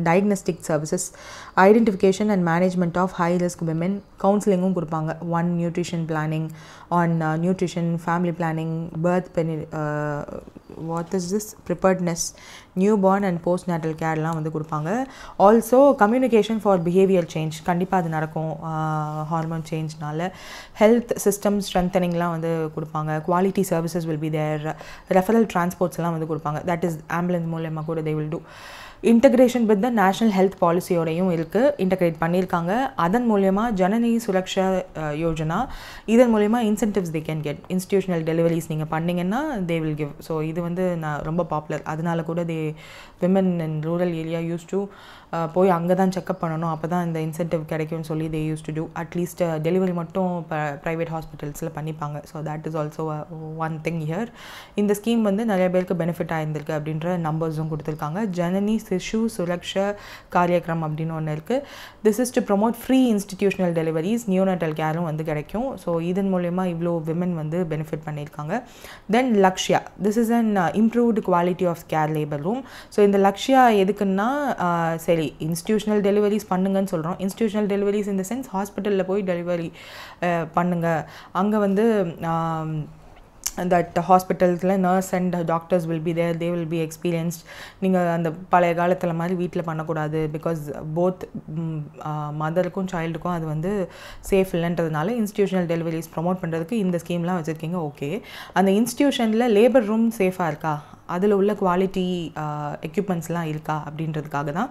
diagnostic services, identification and management of high risk women, கவுன்சிலிங்கும் கொடுப்பாங்க. 1 nutrition planning on nutrition, family planning, birth preparedness, newborn and postnatal கேர்லாம் வந்து கொடுப்பாங்க. Also communication for behaviour change, கண்டிப்பாக அது நடக்கும் hormone சேஞ்ச்னால. ஹெல்த் சிஸ்டம் ஸ்ட்ரென்தனிங்லாம் வந்து கொடுப்பாங்க. Quality services will be there. Referral transports எல்லாம் வந்து கொடுப்பாங்க. தட் இஸ் ஆம்புலன்ஸ் மூலமாக கூட they will do. Integration with the national health பாலிசியோடையும் இருக்குது, இன்டகிரேட் பண்ணியிருக்காங்க. அதன் மூலயமா ஜனனி சுரக்ஷா யோஜனா, இதன் மூலயமா incentives they can get. Institutional deliveries நீங்கள் பண்ணிங்கன்னா தே வில் கிவ். ஸோ இது வந்து ரொம்ப பாப்புலர். அதனால கூட women in rural area use to போய் அங்கே தான் செக்அப் பண்ணணும், அப்போ தான் இந்த இன்சென்டிவ் கிடைக்கும்னு சொல்லி they use to do. At least delivery மட்டும் ப்ரைவேட் ஹாஸ்பிட்டல்ஸில் பண்ணிப்பாங்க. So that is also one thing here. இந்த ஸ்கீம் வந்து நிறைய பேருக்கு பெனிஃபிட் ஆகிருந்திருக்கு அப்படின்ற நம்பர்ஸும் கொடுத்துருக்காங்க. ஜனனி சிசு சுரக்ஷா காரியக்ரம் அப்படின்னு ஒன்று இருக்குது. This is to promote free institutional deliveries, neonatal கேரும் வந்து கிடைக்கும். ஸோ இதன் மூலயமா இவ்வளோ விமன் வந்து பெனிஃபிட் பண்ணியிருக்காங்க. Then LaQshya, this is an improved quality of care labour room. So இந்த லக்ஷ்யா எதுக்குன்னா, சரி இன்ஸ்டிடியூஷனல் டெலிவரிஸ் பண்ணுங்கன்னு சொல்கிறோம். இன்ஸ்டிடியூஷனல் டெலிவரிஸ் இந்த சென்ஸ் ஹாஸ்பிட்டலில் போய் டெலிவரி பண்ணுங்க. அங்கே வந்து that hospitals nurse and doctors will be there, they will be experienced. நீங்கள் அந்த பழைய காலத்தில் மாதிரி வீட்டில் பண்ணக்கூடாது. பிகாஸ் போத் மதருக்கும் சைல்டுக்கும் அது வந்து சேஃப் இல்லைன்றதுனால இன்ஸ்டிடியூஷனல் டெலிவரிஸ் ப்ரொமோட் பண்ணுறதுக்கு இந்த ஸ்கீம்லாம் வச்சுருக்கீங்க. ஓகே, அந்த இன்ஸ்டிடியூஷனில் லேபர் ரூம் சேஃபாக இருக்கா, அதில் உள்ள குவாலிட்டி எக்யூப்மெண்ட்ஸ்லாம் இருக்கா அப்படின்றதுக்காக தான்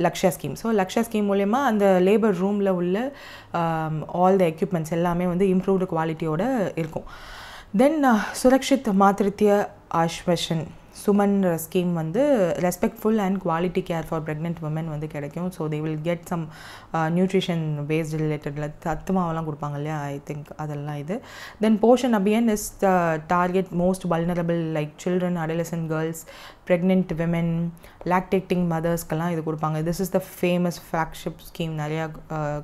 Lakshya scheme. So Lakshya scheme மூலயமா அந்த லேபர் ரூமில் உள்ள ஆல் த எக்யூப்மெண்ட்ஸ் எல்லாமே வந்து இம்ப்ரூவ்டு குவாலிட்டியோடு இருக்கும். தென் சுரக்ஷித் மாத்ருத்ய ஆஷ்வஷன் சுமன் ஸ்கீம் வந்து respectful and quality care for pregnant women வந்து கிடைக்கும். So they will get some nutrition based ரிலேட்டடில் சத்துமாவெல்லாம் கொடுப்பாங்க இல்லையா, ஐ திங்க் அதெல்லாம் இது. Then Poshan Abhiyan is the target most vulnerable like children, adolescent girls, pregnant women, lactating மதர்ஸ்க்கெல்லாம் இது கொடுப்பாங்க. This is the famous flagship scheme. நிறையா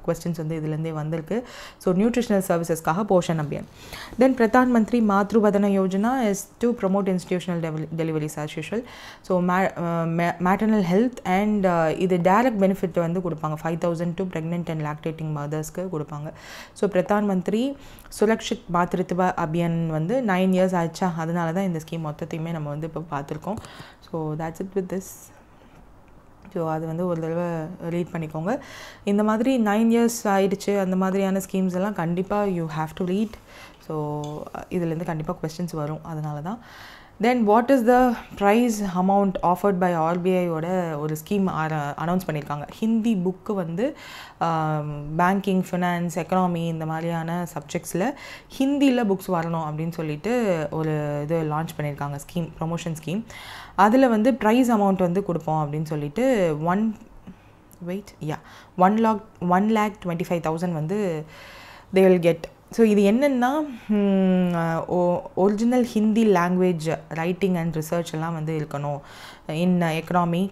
கொஸ்டின்ஸ் வந்து இதுலேருந்தே வந்திருக்கு. ஸோ நியூட்ரிஷனல் சர்வீசஸ்க்காக போஷன் அபியான். தென் Pradhan Mantri Matruvandana Yojana is to promote institutional deliveries as usual. So maternal health and இது direct benefit வந்து கொடுப்பாங்க. 5,000 டு ப்ரெக்னென்ட் அண்ட் லாக்டேட்டிங் மதர்ஸ்க்கு கொடுப்பாங்க. ஸோ பிரதான் மந்திரி சுரக்ஷித் மாத்ருத்வ அபியான் வந்து 9 years ஆச்சா, அதனால தான் இந்த ஸ்கீம் மொத்தத்தையுமே நம்ம வந்து இப்போ பார்த்துருக்கோம். So that's it with this. So அது வந்து ஒரு தடவை ரீட் பண்ணிக்கோங்க. இந்த மாதிரி 9 years ஆயிடுச்சு அந்த மாதிரியான ஸ்கீம்ஸ் எல்லாம் கண்டிப்பாக you have to read. So இதுலேருந்து கண்டிப்பாக கொஸ்டின்ஸ் வரும், அதனால தான். Then what is the prize amount offered by ஆர்பிஐயோட ஒரு ஸ்கீம் அனௌன்ஸ் பண்ணியிருக்காங்க. ஹிந்தி புக்கு வந்து பேங்கிங், ஃபினான்ஸ், எக்கனாமி இந்த மாதிரியான சப்ஜெக்ட்ஸில் ஹிந்தியில் புக்ஸ் வரணும் அப்படின்னு சொல்லிட்டு ஒரு இது லான்ச் பண்ணியிருக்காங்க ஸ்கீம், ப்ரொமோஷன் ஸ்கீம். அதில் வந்து ப்ரைஸ் அமௌண்ட் வந்து கொடுப்போம் அப்படின்னு சொல்லிட்டு 1,25,000 வந்து they will get ஸோ இது என்னென்னா original Hindi language writing and research எல்லாம் வந்து இருக்கணும் in economy,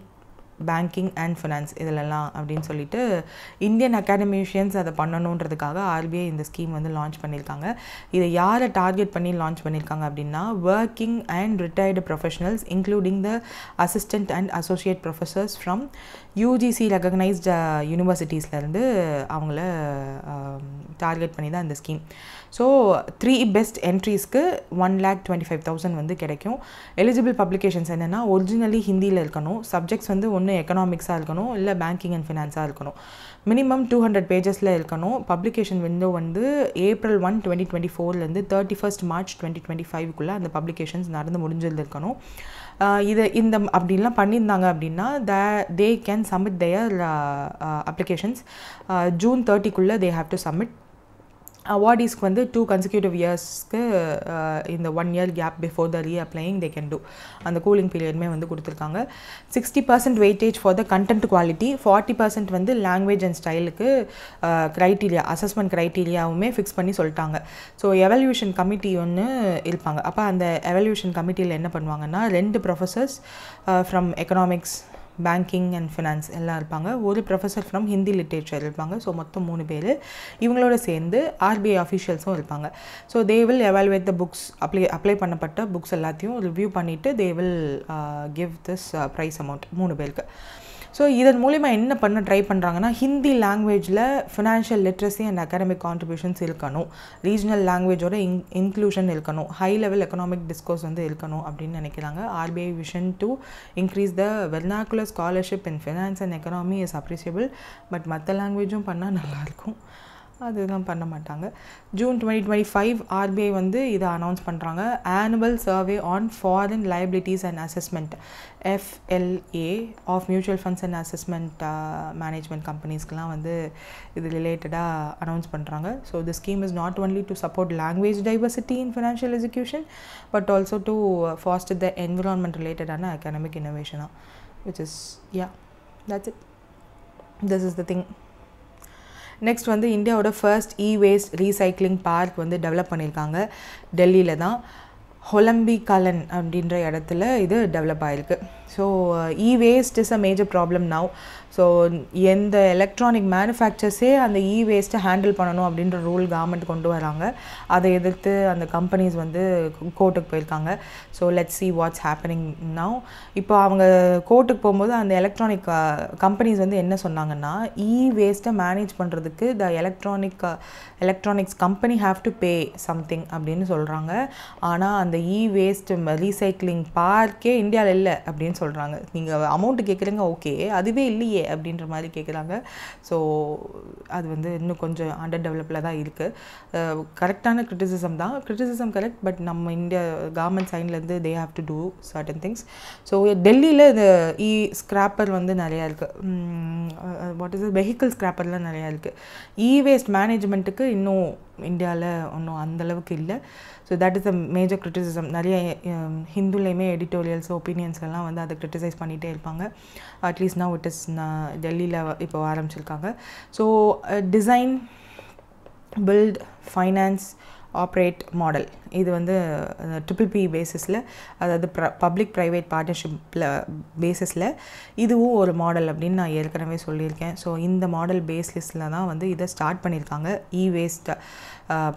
banking and finance இதிலெல்லாம் அப்படின்னு சொல்லிட்டு இந்தியன் அகாடமிஷியன்ஸ் அதை பண்ணணுன்றதுக்காக ஆர்பிஐ இந்த ஸ்கீம் வந்து லான்ச் பண்ணியிருக்காங்க. இதை யாரை டார்கெட் பண்ணி லான்ச் பண்ணியிருக்காங்க அப்படின்னா working and retired professionals including the assistant and associate professors from UGC recognised யூனிவர்சிட்டிஸ்லேருந்து அவங்கள டார்கெட் பண்ணி தான் இந்த ஸ்கீம். ஸோ 3 பெஸ்ட் என்ட்ரிஸ்க்கு 1,25,000 வந்து கிடைக்கும். எலிஜிபிள் பப்ளிகேஷன்ஸ் என்னென்னா ஒரிஜினலி ஹிந்தியில் இருக்கணும், சப்ஜெக்ட்ஸ் வந்து ஒன்று எக்கனாமிக்ஸாக இருக்கணும் இல்லை பேங்கிங் அண்ட் ஃபினான்ஸாக இருக்கணும், மினிமம் 200 பேஜஸில் இருக்கணும். பப்ளிகேஷன் விண்டோ வந்து April 1, 2024 31st March 2025 அந்த பப்ளிகேஷன்ஸ் நடந்து முடிஞ்சது இருக்கணும். இந்த அப்படின்லாம் பண்ணியிருந்தாங்க அப்படின்னா they can submit their applications June 30 they have to submit. அவார்டீஸ்க்கு வந்து 2 consecutive இயர்ஸ்க்கு இந்த 1 year gap before the reapplying they can do. அந்த கூலிங் பீரியடுமே வந்து கொடுத்துருக்காங்க. 60% weightage for the content quality, 40% வந்து லாங்குவேஜ் அண்ட் ஸ்டைலுக்கு க்ரைட்டீரியா, அசஸ்மெண்ட் க்ரைட்டீரியாவுமே ஃபிக்ஸ் பண்ணி சொல்லிட்டாங்க. ஸோ எவல்யூஷன் கமிட்டி ஒன்று இருப்பாங்க. அப்போ அந்த எவல்யூஷன் கமிட்டியில் என்ன பண்ணுவாங்கன்னா 2 professors from economics, banking and finance எல்லாம் இருப்பாங்க, ஒரு ப்ரொஃபஸர் ஃப்ரம் ஹிந்தி லிட்ரேச்சர் இருப்பாங்க. ஸோ மொத்தம் 3 பேர். இவங்களோட சேர்ந்து ஆர்பிஐ அஃபீஷியல்ஸும் இருப்பாங்க. So they will evaluate the books, apply பண்ணப்பட்ட புக்ஸ் எல்லாத்தையும் ரிவ்யூ பண்ணிவிட்டு they will give this prize amount 3 பேருக்கு. ஸோ இதன் மூலிமா என்ன பண்ண ட்ரை பண்ணுறாங்கன்னா ஹிந்தி லாங்குவேஜில் financial literacy and academic contributions இருக்கணும், ரீஜனல் லாங்குவேஜோட இன்க்ளூஷன் இருக்கணும், ஹை லெவல் எக்கனாமிக் டிஸ்கோர்ஸ் வந்து இருக்கணும் அப்படின்னு நினைக்கிறாங்க. RBI vision to increase the vernacular scholarship in finance and economy is appreciable. But மற்ற லாங்குவேஜும் பண்ணால் நல்லாயிருக்கும், அதுதான் பண்ண மாட்டாங்க. June 2025 ஆர்பிஐ வந்து இதை அனௌன்ஸ் பண்ணுறாங்க. Annual survey on foreign liabilities and assessment FLA of mutual funds and assessment management கம்பெனிஸ்க்கெலாம் வந்து இது ரிலேட்டடாக அனௌன்ஸ் பண்ணுறாங்க. So the scheme is not only to support language diversity in financial education but also to foster the environment ரிலேட்டடான academic இன்னோவேஷனாக which is that's it. This is the thing. Next வந்து இந்தியாவோட first waste recycling park வந்து develop பண்ணியிருக்காங்க. டெல்லியில் தான் ஹொலம்பி கலன் அப்படின்ற இடத்துல இது டெவலப் ஆகிருக்கு. So waste is a major problem now. So எந்த எலக்ட்ரானிக் மேனுஃபேக்சர்ஸே அந்த வேஸ்ட்டை ஹேண்டில் பண்ணணும் அப்படின்ற ரூல் கவர்மெண்ட் கொண்டு வராங்க. அதை எதிர்த்து அந்த கம்பெனிஸ் வந்து கோர்ட்டுக்கு போயிருக்காங்க. So let's see what's happening now. இப்போ அவங்க கோர்ட்டுக்கு போகும்போது அந்த எலக்ட்ரானிக் கம்பெனிஸ் வந்து என்ன சொன்னாங்கன்னா வேஸ்ட்டை மேனேஜ் பண்ணுறதுக்கு the electronics company have to pay something அப்படின்னு சொல்கிறாங்க. ஆனால் அந்த வேஸ்ட் ரீசைக்ளிங் பார்க்கே இந்தியாவில் இல்லை அப்படின்னு சொல்கிறாங்க. நீங்கள் அமௌண்ட்டு கேட்குறீங்க, ஓகே, அதுவே இல்லையே அப்படின்ற மாதிரி கேட்குறாங்க. ஸோ அது வந்து இன்னும் கொஞ்சம் அண்டர் டெவலப்பில் தான் இருக்குது. கரெக்டான கிரிட்டிசிசம் தான், கிரிட்டிசிசம் கரெக்ட். பட் நம்ம இந்தியா கவர்மெண்ட் சைட்லேருந்து they have to do certain things. So டெல்லியில் இந்த ஸ்க்ராப்பர் வந்து நிறையா இருக்குது. வாட் இஸ் வெஹிக்கிள் ஸ்க்ராப்பர்லாம் நிறையா இருக்குது. வேஸ்ட் மேனேஜ்மெண்ட்டுக்கு இன்னும் இந்தியாவில் ஒன்றும் அந்தளவுக்கு இல்லை. So that is a major criticism. நிறைய ஹிந்துலேயுமே எடிட்டோரியல்ஸ் ஒப்பீனியன்ஸ் எல்லாம் வந்து அதை கிரிட்டிசைஸ் பண்ணிகிட்டே இருப்பாங்க. அட்லீஸ்ட் நவ் இட் இஸ் டெல்லியில் இப்போ ஆரம்பிச்சிருக்காங்க. So design, build, finance, operate model இது வந்து PPP பேசிஸில், அதாவது பப்ளிக் ப்ரைவேட் பார்ட்னர்ஷிப்பில் பேசிஸில் இதுவும் ஒரு மாடல் அப்படின்னு நான் ஏற்கனவே சொல்லியிருக்கேன். ஸோ இந்த மாடல் பேஸ்லிஸ்டில் தான் வந்து இதை ஸ்டார்ட் பண்ணியிருக்காங்க. வேஸ்ட்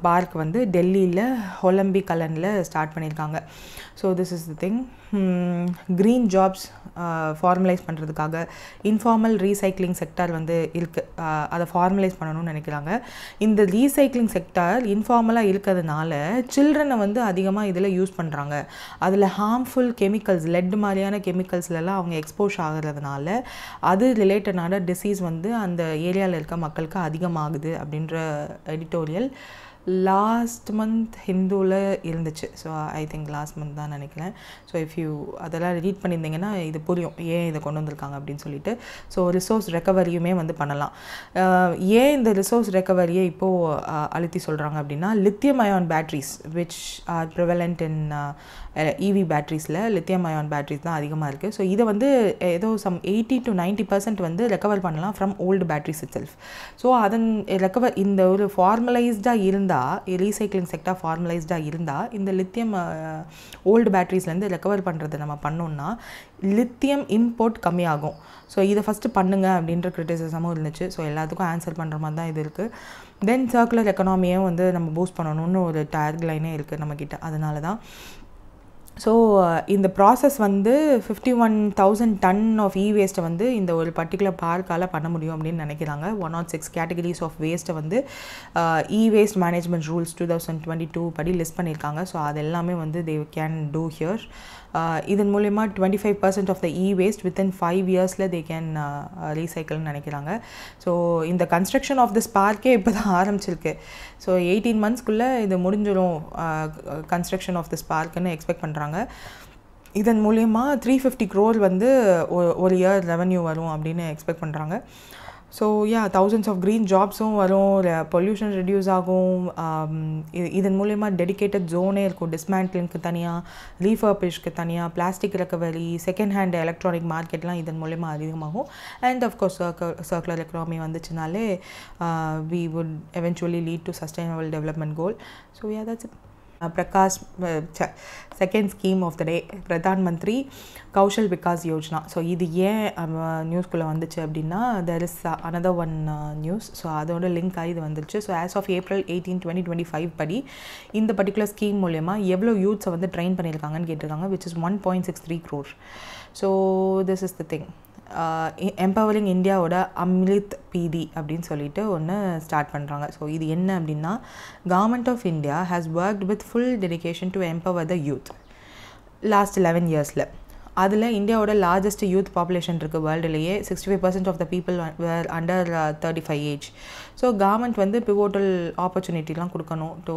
பார்க் வந்து டெல்லியில் ஹொலம்பி கலனில் ஸ்டார்ட் பண்ணியிருக்காங்க. So this is the thing. Green jobs formalise பண்ணுறதுக்காக இன்ஃபார்மல் ரீசைக்ளிங் செக்டார் வந்து இருக்குது, அதை ஃபார்மலைஸ் பண்ணணும்னு நினைக்கிறாங்க. இந்த ரீசைக்ளிங் செக்டார் இன்ஃபார்மலாக இருக்கிறதுனால சில்ட்ரனை வந்து அதிகமாக இதில் யூஸ் பண்ணுறாங்க. அதில் ஹார்ம்ஃபுல் கெமிக்கல்ஸ், லெட் மாதிரியான கெமிக்கல்ஸ்லாம் அவங்க எக்ஸ்போஸ் ஆகிறதுனால அது ரிலேட்டடான டிசீஸ் வந்து அந்த ஏரியாவில் இருக்க மக்களுக்கு அதிகமாகுது அப்படின்ற எடிட்டோரியல் லாஸ்ட் மந்த் ஹிந்துவில் இருந்துச்சு. So I think last month தான் நினைக்கிறேன். ஸோ இஃப் யூ அதெல்லாம் ரீட் பண்ணியிருந்தீங்கன்னா இது புரியும் ஏன் இதை கொண்டு வந்திருக்காங்க அப்படின்னு சொல்லிட்டு. ஸோ ரிசோர்ஸ் ரெக்கவரியுமே வந்து பண்ணலாம். ஏன் இந்த ரிசோர்ஸ் ரெக்கவரியை இப்போது அழுத்தி சொல்கிறாங்க அப்படின்னா lithium ion batteries which are prevalent in EV பேட்ரிஸில் லித்தியம் அயான் பேட்ரிஸ் தான் அதிகமாக இருக்குது. ஸோ இதை வந்து ஏதோ சம் 80 to 90% வந்து ரெக்கவர் பண்ணலாம் from old batteries itself. So அதன் ரெக்கவர் இந்த ஒரு ஃபார்மலைஸ்டாக இருந்தால் இருந்தால் ரீசைக்ளிங் செக்டார் ஃபார்மலைஸ்டாக இருந்தால் இந்த லித்தியம் ஓல்டு பேட்டரிஸ்லேருந்து ரெக்கவர் பண்ணுறது நம்ம பண்ணோம்னா லித்தியம் இம்போர்ட் கம்மியாகும். ஸோ இதை ஃபஸ்ட்டு பண்ணுங்க அப்படின்ற கிரிட்டிசிசமும் இருந்துச்சு. ஸோ எல்லாத்துக்கும் ஆன்சர் பண்ணுற மாதிரி தான் இது இருக்குது. தென் சர்க்குலர் எக்கனாமியை வந்து நம்ம பூஸ்ட் பண்ணணும்னு ஒரு டேக்லைனே இருக்குது நம்மக்கிட்ட. அதனால தான் ஸோ இந்த ப்ராசஸ் வந்து 51,000 டன் ஆஃப் வேஸ்ட்டை வந்து இந்த ஒரு பர்டிகுலர் பார்க்கால் பண்ண முடியும் அப்படின்னு நினைக்கிறாங்க. 106 கேட்டகரிஸ் ஆஃப் வேஸ்ட்டை வந்து வேஸ்ட் மேனேஜ்மெண்ட் ரூல்ஸ் 2022 படி லிஸ்ட் பண்ணியிருக்காங்க. ஸோ அது எல்லாமே வந்து தே கேன் டூ ஹியர். இதன் மூலயமா 25% ஆஃப் த வேஸ்ட் வித்தின் 5 இயர்ஸில் தே கேன் ரீசைக்கிள்னு நினைக்கிறாங்க. ஸோ இந்த கன்ஸ்ட்ரக்ஷன் ஆஃப் திஸ் பார்க்கே இப்போ தான் ஆரம்பிச்சிருக்கு. ஸோ 18 monthsக்குள்ளே இது முடிஞ்சிடும் கன்ஸ்ட்ரக்ஷன் ஆஃப் திஸ் பார்க்குன்னு எக்ஸ்பெக்ட் பண்ணுறாங்க. இதன் மூலயமா 350 crore வந்து ஒரு இயர் ரெவன்யூ வரும் அப்படின்னு எக்ஸ்பெக்ட் பண்ணுறாங்க. ஸோ thousands ஆஃப் க்ரீன் ஜாப்ஸும் வரும், பொல்யூஷன் ரெடியூஸ் ஆகும். இதன் மூலயமா டெடிக்கேட்டட் ஜோனே இருக்கும், டிஸ்மேண்ட்லிங்க்கு தனியாக, ரீஃபர்பிஷ்க்கு தனியாக, plastic recovery, second hand electronic மார்க்கெட்லாம் இதன் மூலயமா அதிகமாகும். அண்ட் அஃப்கோர்ஸ் சர்க்குலர் எக்கனாமி வந்துச்சுனாலே we would eventually lead to sustainable development goal. So that's it. Prakash, second scheme of the day, Pradhan Mantri Kaushal Vikas Yojana. So இது ஏன் நியூஸ்குள்ளே வந்துச்சு அப்படின்னா there is another one news. So அதோட லிங்க் ஆகி இது வந்துருச்சு. ஸோ ஆஸ் ஆஃப் April 18, 2025 படி இந்த பர்டிகுலர் ஸ்கீம் மூலயமா எவ்வளோ யூத்ஸை வந்து ட்ரெயின் பண்ணியிருக்காங்கன்னு கேட்டிருக்காங்க, which is 1.63 crore. So this is the thing. Empowering இந்தியாவோட அம்ரித் பிடி அப்படின்னு சொல்லிட்டு ஒன்று ஸ்டார்ட் பண்ணுறாங்க. ஸோ இது என்ன அப்படின்னா, government of India has worked with full dedication to empower the youth last 11 இயர்ஸில். அதில் இந்தியாவோட லார்ஜஸ்ட் யூத் பாப்புலேஷன் இருக்குது வேர்ல்டுலேயே. 65% of the people were under 35 age. So government வந்து பிவோட்டல் ஆப்பர்ச்சுனிட்டிலாம் கொடுக்கணும் டு,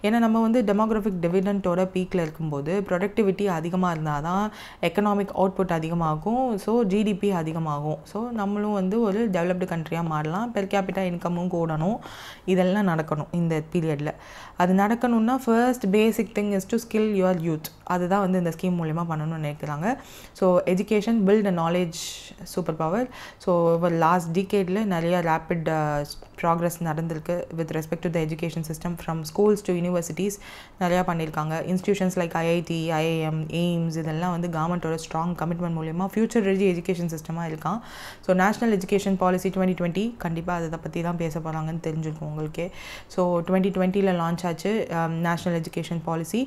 ஏன்னா நம்ம வந்து டெமோக்ராஃபிக் டிவிடெண்டோட பீக்கில் இருக்கும்போது ப்ரொடக்டிவிட்டி அதிகமாக இருந்தால் தான் எக்கனாமிக் அவுட்புட் அதிகமாகும். ஸோ ஜிடிபி அதிகமாகும். ஸோ நம்மளும் வந்து ஒரு டெவலப்டு கண்ட்ரியாக மாறலாம், பெர் கேபிட்டா இன்கமும் கூடணும். இதெல்லாம் நடக்கணும் இந்த பீரியடில். அது நடக்கணும்னா first basic thing is to skill your youth. அதுதான் வந்து இந்த ஸ்கீம் மூலமா பண்ணணும்னு நினைக்கிறாங்க. So education build a knowledge super power. So ஒரு லாஸ்ட் டிகேடில் நிறைய ரேப்பிட் ப்ராக்ரஸ் நடந்திருக்கு with respect to the education system from schools to universities நிறையா பண்ணியிருக்காங்க. Institutions like IIT, IIM, AIIMS இதெல்லாம் வந்து கவர்மெண்ட்டோட ஸ்ட்ராங் கமிட்மெண்ட் மூலமா ஃபியூச்சர் ரெடி எஜுகேஷன் சிஸ்டமாக இருக்கான். ஸோ நேஷனல் எஜுகேஷன் பாலிசி 2020 கண்டிப்பாக அதை பற்றி தான் பேச போகிறாங்கன்னு தெரிஞ்சிருக்கும் உங்களுக்கே. ஸோ 2020 லான்ச் ஆச்சு நேஷ்னல் எஜுகேஷன் பாலிசி.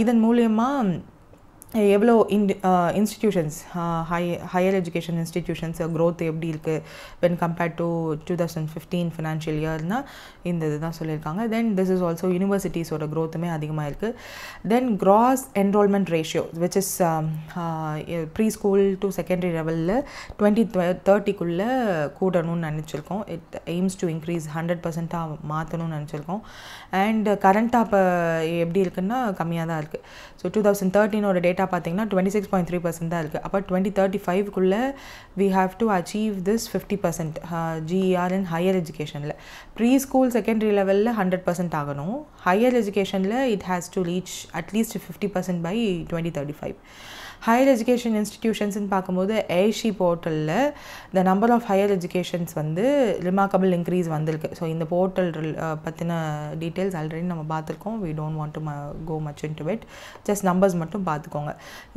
இதன் மூலயமா எவ்வளோ institutions, higher education institutions growth எப்படி இருக்குது வென் கம்பேர்ட் டு 2015 ஃபினான்ஷியல் இயர்னால் இந்த இது தான் சொல்லியிருக்காங்க. தென் திஸ் இஸ் ஆல்சோ யூனிவர்சிட்டிஸோட க்ரோத்துமே அதிகமாக இருக்குது. Then gross enrolment ratio which is pre school to secondary லெவலில் 2030 கூடணும்னு நினச்சிருக்கோம். இட் எய்ம்ஸ் டு இன்க்ரீஸ் 100% மாற்றணும்னு நினச்சிருக்கோம். அண்ட் கரண்ட்டாக இப்போ எப்படி இருக்குன்னா கம்மியாக தான் இருக்குது. ஸோ 2013 டேட்டா பார்த்தீங்கன்னா 26.3% தான் இருக்குது. அப்போ 2035 we have to achieve this 50% GER in higher எஜுகேஷனில். ப்ரீ ஸ்கூல் செகண்டரி லெவலில் 100% ஆகணும். ஹையர் எஜுகேஷனில் it has to reach at least 50% by 2035. Higher education இன்ஸ்டிடியூஷன்ஸ்ன்னு பார்க்கும்போது ஏஷி போர்ட்டலில் the number of higher educations வந்து ரிமார்க்கபிள் இன்க்ரீஸ் வந்திருக்கு. ஸோ இந்த போர்ட்டல் பற்றின டீட்டெயில்ஸ் ஆல்ரெடி நம்ம பார்த்துருக்கோம். We don't want to go much into it. Just numbers மட்டும் பார்த்துக்கோங்க.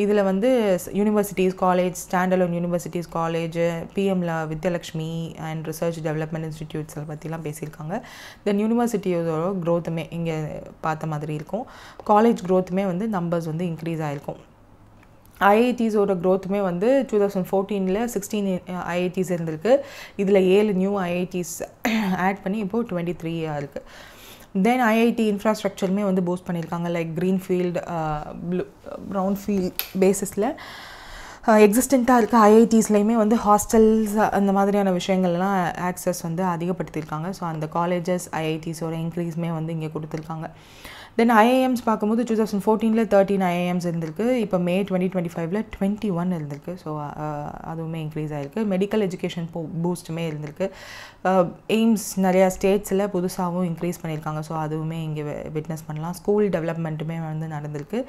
இதில் வந்து universities, college, standalone universities, college, பிஎம்ல Vidyalakshmi and research development institutes பற்றிலாம் பேசியிருக்காங்க. தென் யூனிவர்சிட்டியோட க்ரோத்துமே இங்கே பார்த்த மாதிரி இருக்கும். காலேஜ் க்ரோத்துமே வந்து நம்பர்ஸ் வந்து இன்க்ரீஸ் ஆகிருக்கும். ஐஐடிஸோட க்ரோத்துமே வந்து 2014 16 ஐஐடிஸ் இருந்திருக்கு. இதில் 7 நியூ ஐஐடிஸ் ஆட் பண்ணி இப்போது 23 இருக்குது. தென் ஐஐடி இன்ஃப்ராஸ்ட்ரக்சருமே வந்து பூஸ்ட் பண்ணியிருக்காங்க. லைக் க்ரீன்ஃபீல்டு, ப்ரௌன்ஃபீல்ட் பேசிஸில் எக்ஸிஸ்டண்ட்டாக இருக்க ஐஐடிஸ்லையுமே வந்து ஹாஸ்டல்ஸ் அந்த மாதிரியான விஷயங்கள்லாம் ஆக்சஸ் வந்து அதிகப்படுத்தியிருக்காங்க. ஸோ அந்த காலேஜஸ் ஐஐடிஸோட இன்க்ரீஸ்மே வந்து இங்கே கொடுத்துருக்காங்க. தென் ஐஐஎம்ஸ் பார்க்கும்போது 2014 13 ஐஐஎம்ஸ் இருந்திருக்கு. இப்போ மே 2025 21 இருந்திருக்கு. ஸோ அதுவுமே இன்க்ரீஸ் ஆகிருக்கு. மெடிக்கல் எஜுகேஷன் பூஸ்ட்டுமே இருந்திருக்கு. எய்ம்ஸ் நிறையா ஸ்டேட்ஸில் புதுசாகவும் இன்க்ரீஸ் பண்ணியிருக்காங்க. ஸோ அதுவுமே இங்கே விட்னஸ் பண்ணலாம். ஸ்கூல் டெவலப்மெண்ட்டுமே வந்து நடந்திருக்கு.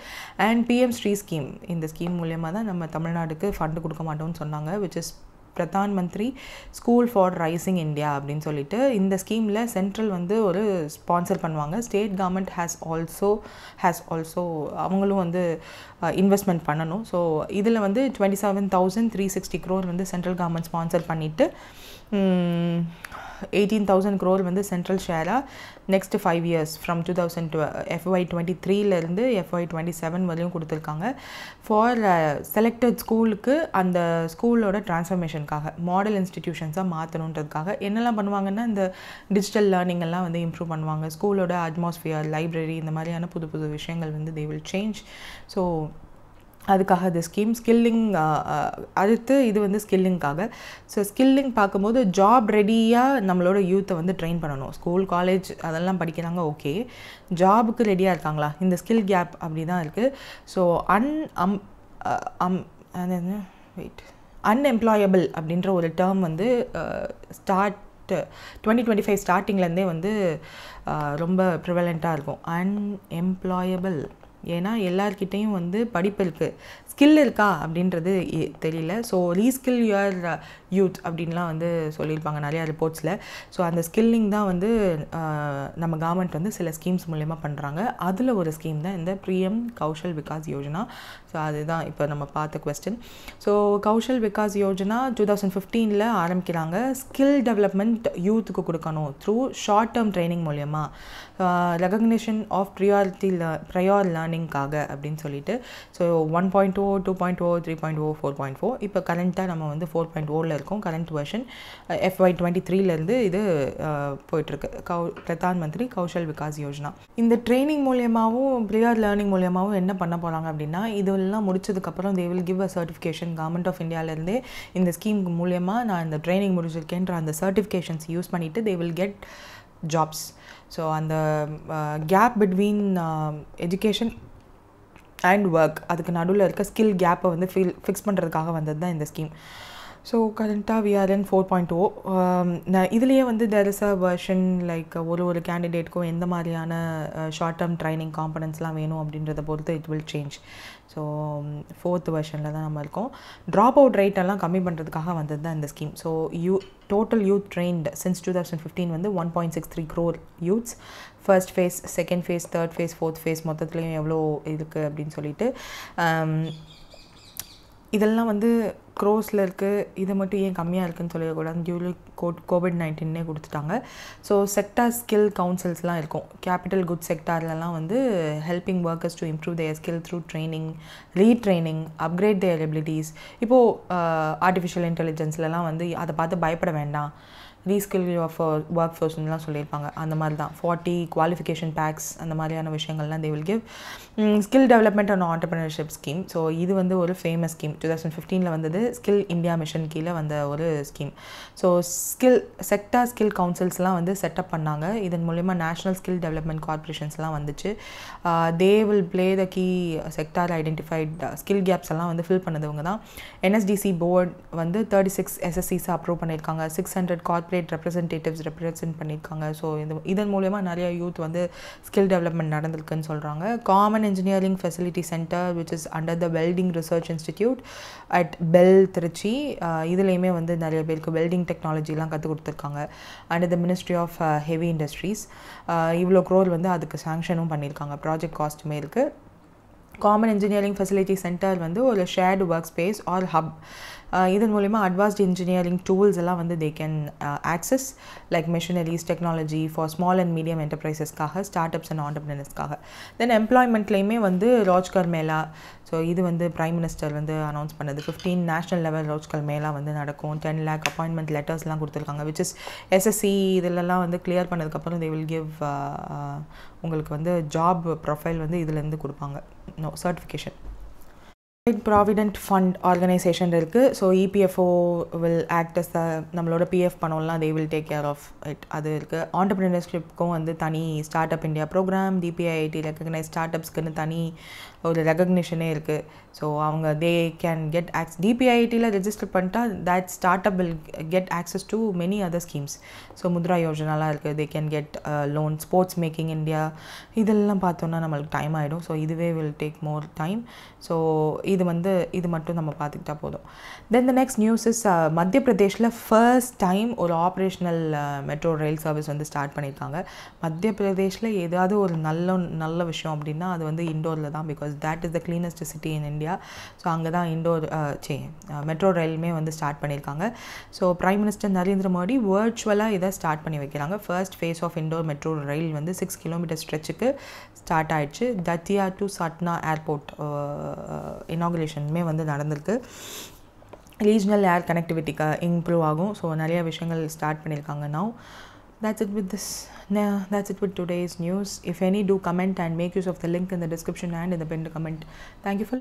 அண்ட் பிஎம் ஸ்ரீ ஸ்கீம், இந்த ஸ்கீம் மூலயமா தான் நம்ம தமிழ்நாடுக்கு ஃபண்டு கொடுக்க மாட்டோம்னு சொன்னாங்க, which is Pradhan Mantri school for rising India அப்படின்னு சொல்லிட்டு இந்த ஸ்கீமில் சென்ட்ரல் வந்து ஒரு ஸ்பான்சர் பண்ணுவாங்க. ஸ்டேட் கவர்மெண்ட் ஹேஸ் ஆல்சோ அவங்களும் வந்து இன்வெஸ்ட்மெண்ட் பண்ணணும். ஸோ இதில் வந்து 27,360 crore வந்து சென்ட்ரல் கவர்மெண்ட் ஸ்பான்சர் பண்ணிவிட்டு 18,000 crore வந்து சென்ட்ரல் ஷேராக next 5 years from FY23 FY27 வரையும் கொடுத்துருக்காங்க. ஃபார் செலக்டட் ஸ்கூலுக்கு அந்த ஸ்கூலோட டிரான்ஸ்ஃபர்மேஷனுக்காக மாடல் இன்ஸ்டிடியூஷன்ஸாக மாற்றணுன்றதுக்காக என்னெல்லாம் பண்ணுவாங்கன்னா இந்த டிஜிட்டல் லேர்னிங் எல்லாம் வந்து இம்ப்ரூவ் பண்ணுவாங்க. ஸ்கூலோட அட்மாஸ்ஃபியர், லைப்ரரி, இந்த மாதிரியான புது புது விஷயங்கள் வந்து தே வில் சேஞ்ச். ஸோ அதுக்காக இந்த ஸ்கீம் ஸ்கில்லிங். அடுத்து இது வந்து ஸ்கில்லிங்காக. ஸோ ஸ்கில்லிங் பார்க்கும்போது ஜாப் ரெடியாக நம்மளோட யூத்தை வந்து ட்ரெயின் பண்ணணும். ஸ்கூல், காலேஜ் அதெல்லாம் படிக்கிறாங்க, ஓகே. ஜாபுக்கு ரெடியாக இருக்காங்களா? இந்த ஸ்கில் கேப் அப்படி தான் இருக்குது. ஸோ அன்எம்ப்ளாயபிள் அப்படின்ற ஒரு டேர்ம் வந்து 2025 ஸ்டார்டிங்லேருந்தே வந்து ரொம்ப ப்ரிவலண்ட்டாக இருக்கும். அன்எம்ப்ளாயபிள் ஏன்னா எல்லார்கிட்டையும் வந்து படிப்பு இருக்குது, ஸ்கில் இருக்கா அப்படின்றது தெரியல. ஸோ ரீஸ்கில் யுவர் யூத் அப்படின்லாம் வந்து சொல்லியிருப்பாங்க நிறையா ரிப்போர்ட்ஸில். ஸோ அந்த ஸ்கில்லிங் தான் வந்து நம்ம கவர்மெண்ட் வந்து சில ஸ்கீம்ஸ் மூலயமா பண்ணுறாங்க. அதில் ஒரு ஸ்கீம் தான் இந்த பிஎம் கௌஷல் விகாஸ் யோஜனா. ஸோ அதுதான் இப்போ நம்ம பார்த்த கொஸ்டின். ஸோ கௌஷல் விகாஸ் யோஜனா 2015 ஆரம்பிக்கிறாங்க. ஸ்கில் டெவலப்மெண்ட் யூத்துக்கு கொடுக்கணும் த்ரூ ஷார்ட் டேர்ம் ட்ரைனிங் மூலயமா, ரெகக்னிஷன் ஆஃப் ப்ரையார் லேர்னிங்காக அப்படின்னு சொல்லிட்டு. ஸோ 1.0, 2.0, 3.0, 4.4 இப்போ கரண்ட்டாக நம்ம வந்து 4.0 இருக்கோம். கரண்ட் வெர்ஷன் FY23 இது போயிட்டுருக்கு. பிரதான் மந்திரி கௌஷல் விகாஸ் யோஜனா. இந்த ட்ரைனிங் மூலியமாகவும் ப்ரையார் லேர்னிங் மூலியமாகவும் என்ன பண்ண போகிறாங்க அப்படின்னா, இதெல்லாம் முடிச்சதுக்கப்புறம் they will give a certification. Government of இந்தியாவிலேருந்தே இந்த ஸ்கீம் மூலியமாக நான் இந்த ட்ரைனிங் முடிச்சிருக்கேன்ற அந்த சர்டிஃபிகேஷன்ஸ் யூஸ் பண்ணிவிட்டு they will get jobs. So அந்த gap between education and work, அதுக்கு நடுவில் இருக்க ஸ்கில் கேப்பை வந்து ஃபிக்ஸ் பண்ணுறதுக்காக வந்தது தான் இந்த ஸ்கீம். ஸோ கரண்ட்டாக we are in 4.0. இதுலேயே வந்து there is a version like ஒரு கேண்டிடேட்க்கும் எந்த மாதிரியான ஷார்ட் டேர்ம் ட்ரைனிங் காம்பனன்ட்ஸ்லாம் வேணும் அப்படின்றத பொறுத்து it will change. So 4th வெர்ஷனில் தான் நம்ம இருக்கோம். ட்ராப் அவுட் ரேட்டெல்லாம் கம்மி பண்ணுறதுக்காக வந்தது தான் இந்த scheme. So total youth trained since 2015 வந்து 1.63 crore youths. First phase, second phase, third phase, fourth phase மொத்தத்துலேயும் எவ்வளோ இருக்குது அப்படின்னு சொல்லிட்டு இதெல்லாம் வந்து க்ரோஸில் இருக்குது. இது மட்டும் ஏன் கம்மியாக இருக்குதுன்னு சொல்லக்கூடாது, டியூலி COVID-19 கொடுத்துட்டாங்க. ஸோ செக்டார் ஸ்கில் கவுன்சில்ஸ்லாம் இருக்கும். கேபிட்டல் குட் செக்டார்லலாம் வந்து helping workers to improve their skill through training, retraining, upgrade their abilities. இப்போது ஆர்டிஃபிஷியல் இன்டெலிஜென்ஸ்லலாம் வந்து அதை பார்த்து பயப்பட வேண்டாம், ரீஸ்கில் ஆஃப் ஒர்க் ஃபோர்ஸ்லாம் சொல்லியிருப்பாங்க. அந்த மாதிரி தான் 40 குவாலிஃபிகேஷன் பேக்ஸ் அந்த மாதிரியான விஷயங்கள்லாம் தே will give. Skill development and entrepreneurship scheme. So இது வந்து ஒரு ஃபேமஸ் ஸ்கீம். 2015 வந்தது. ஸ்கில் இந்தியா மிஷன் கீழே வந்த ஒரு ஸ்கீம். ஸோ செக்டார் ஸ்கில் கவுன்சில்ஸ்லாம் வந்து செட்டப் பண்ணாங்க. இதன் மூலயமா நேஷ்னல் ஸ்கில் டெவலப்மெண்ட் கார்பரேஷன்ஸ்லாம் வந்துச்சு. They will play the key sector identified skill gaps எல்லாம் வந்து ஃபில் பண்ணதவங்க தான். NSDC போர்டு வந்து 36 SSCs அப்ரூவ் பண்ணியிருக்காங்க. 600 கார்பரேட் ரெப்ரசன்டேட்டிவ்ஸ் ரெப்ரசன்ட் பண்ணியிருக்காங்க. ஸோ இதன் மூலயமா நிறைய யூத் வந்து ஸ்கில் டெவலப்மெண்ட் நடந்திருக்குன்னு சொல்கிறாங்க. Common engineering facility centre which is under the welding research institute at BHEL Tiruchi. இதுலேயுமே வந்து நிறைய பேருக்கு வெல்டிங் டெக்னாலஜிலாம் கற்றுக் கொடுத்துருக்காங்க. Under the ministry of heavy industries இவ்வளோ க்ரோர் வந்து அதுக்கு சாங்ஷனும் பண்ணியிருக்காங்க. ப்ராஜெக்ட் காஸ்ட்டுமே இருக்குது. காமன் இன்ஜினியரிங் ஃபெசிலிட்டி சென்டர் வந்து ஒரு shared work space or hub. இதன் மூலிமா அட்வான்ஸ்ட் இன்ஜினியரிங் டூல்ஸ் எல்லாம் வந்து they can access like machineries, technology for small and medium என்டர்பிரைசஸ்க்காக, ஸ்டார்ட் அப்ஸ் அண்ட் ஆண்டர்பிரினர்ஸ்க்காக. தென் எம்ப்ளாய்மெண்ட்லேயுமே வந்து ரோஜ்கர் மேளா. ஸோ இது வந்து பிரைம் மினிஸ்டர் வந்து அனௌன்ஸ் பண்ணது. 15 நேஷ்னல் லெவல் ரோஜ்கர் மேளா வந்து நடக்கும். 10 lakh அப்பாயின்மெண்ட் லெட்டர்ஸ்லாம் கொடுத்துருக்காங்க. விச் இஸ் SSC இதிலெல்லாம் வந்து கிளியர் பண்ணதுக்கப்புறம் தே வில் கிவ் உங்களுக்கு வந்து ஜாப் ப்ரொஃபைல் வந்து இதுலேருந்து கொடுப்பாங்க. சர்டிஃபிகேஷன். ப்ராவிடென்ட் ஃபண்ட் ஆர்கனைசேஷன் இருக்குது. So EPFO will act as நம்மளோட PF பணம்லாம் they will take care of it. அது இருக்குது. ஆண்டர்பிரினர்ஷிப்க்கும் வந்து தனி startup India programme, DPIIT recognise ஸ்டார்ட் அப்ஸ்க்குன்னு தனி ஒரு ரெகக்னிஷனே இருக்குது. ஸோ அவங்க தே கேன் கெட் DPIITயில் ரெஜிஸ்டர் பண்ணிட்டா that startup will get access to many other schemes. So Mudra யோஜனாலாம் இருக்குது. They can get loan. Sports making India இதெல்லாம் பார்த்தோன்னா நம்மளுக்கு டைம் ஆகிடும். ஸோ இதுவே will take more time. So இது மட்டும் நம்ம பார்த்துக்கிட்டா போதும். தென் த நெக்ஸ்ட் நியூஸ் இஸ் மத்திய பிரதேஷில் ஃபர்ஸ்ட் டைம் ஒரு ஆப்ரேஷனல் மெட்ரோ ரயில் சர்வீஸ் வந்து ஸ்டார்ட் பண்ணியிருக்காங்க. மத்திய பிரதேஷில் ஏதாவது ஒரு நல்ல விஷயம் அப்படின்னா அது வந்து இண்டோரில் தான், because that is the cleanest city in India. So அங்கே தான் மெட்ரோ ரயிலுமே வந்து ஸ்டார்ட் பண்ணியிருக்காங்க. So prime minister Narendra Modi வர்ச்சுவலாக இதை ஸ்டார்ட் பண்ணி வைக்கிறாங்க. First phase of Indore metro rail வந்து 6 கிலோமீட்டர் ஸ்ட்ரெச்சுக்கு ஸ்டார்ட் ஆயிடுச்சு. தத்தியா டு சட்னா ஏர்போர்ட் இனாகுரேஷனுமே வந்து நடந்திருக்கு. ரீஜனல் ஏர் கனெக்டிவிட்டிக்கு இம்ப்ரூவ் ஆகும். ஸோ நிறைய விஷயங்கள் ஸ்டார்ட் பண்ணியிருக்காங்க. Now that's it with today's news. If any, do comment and make use of the link in the description and in the pinned comment. Thank you for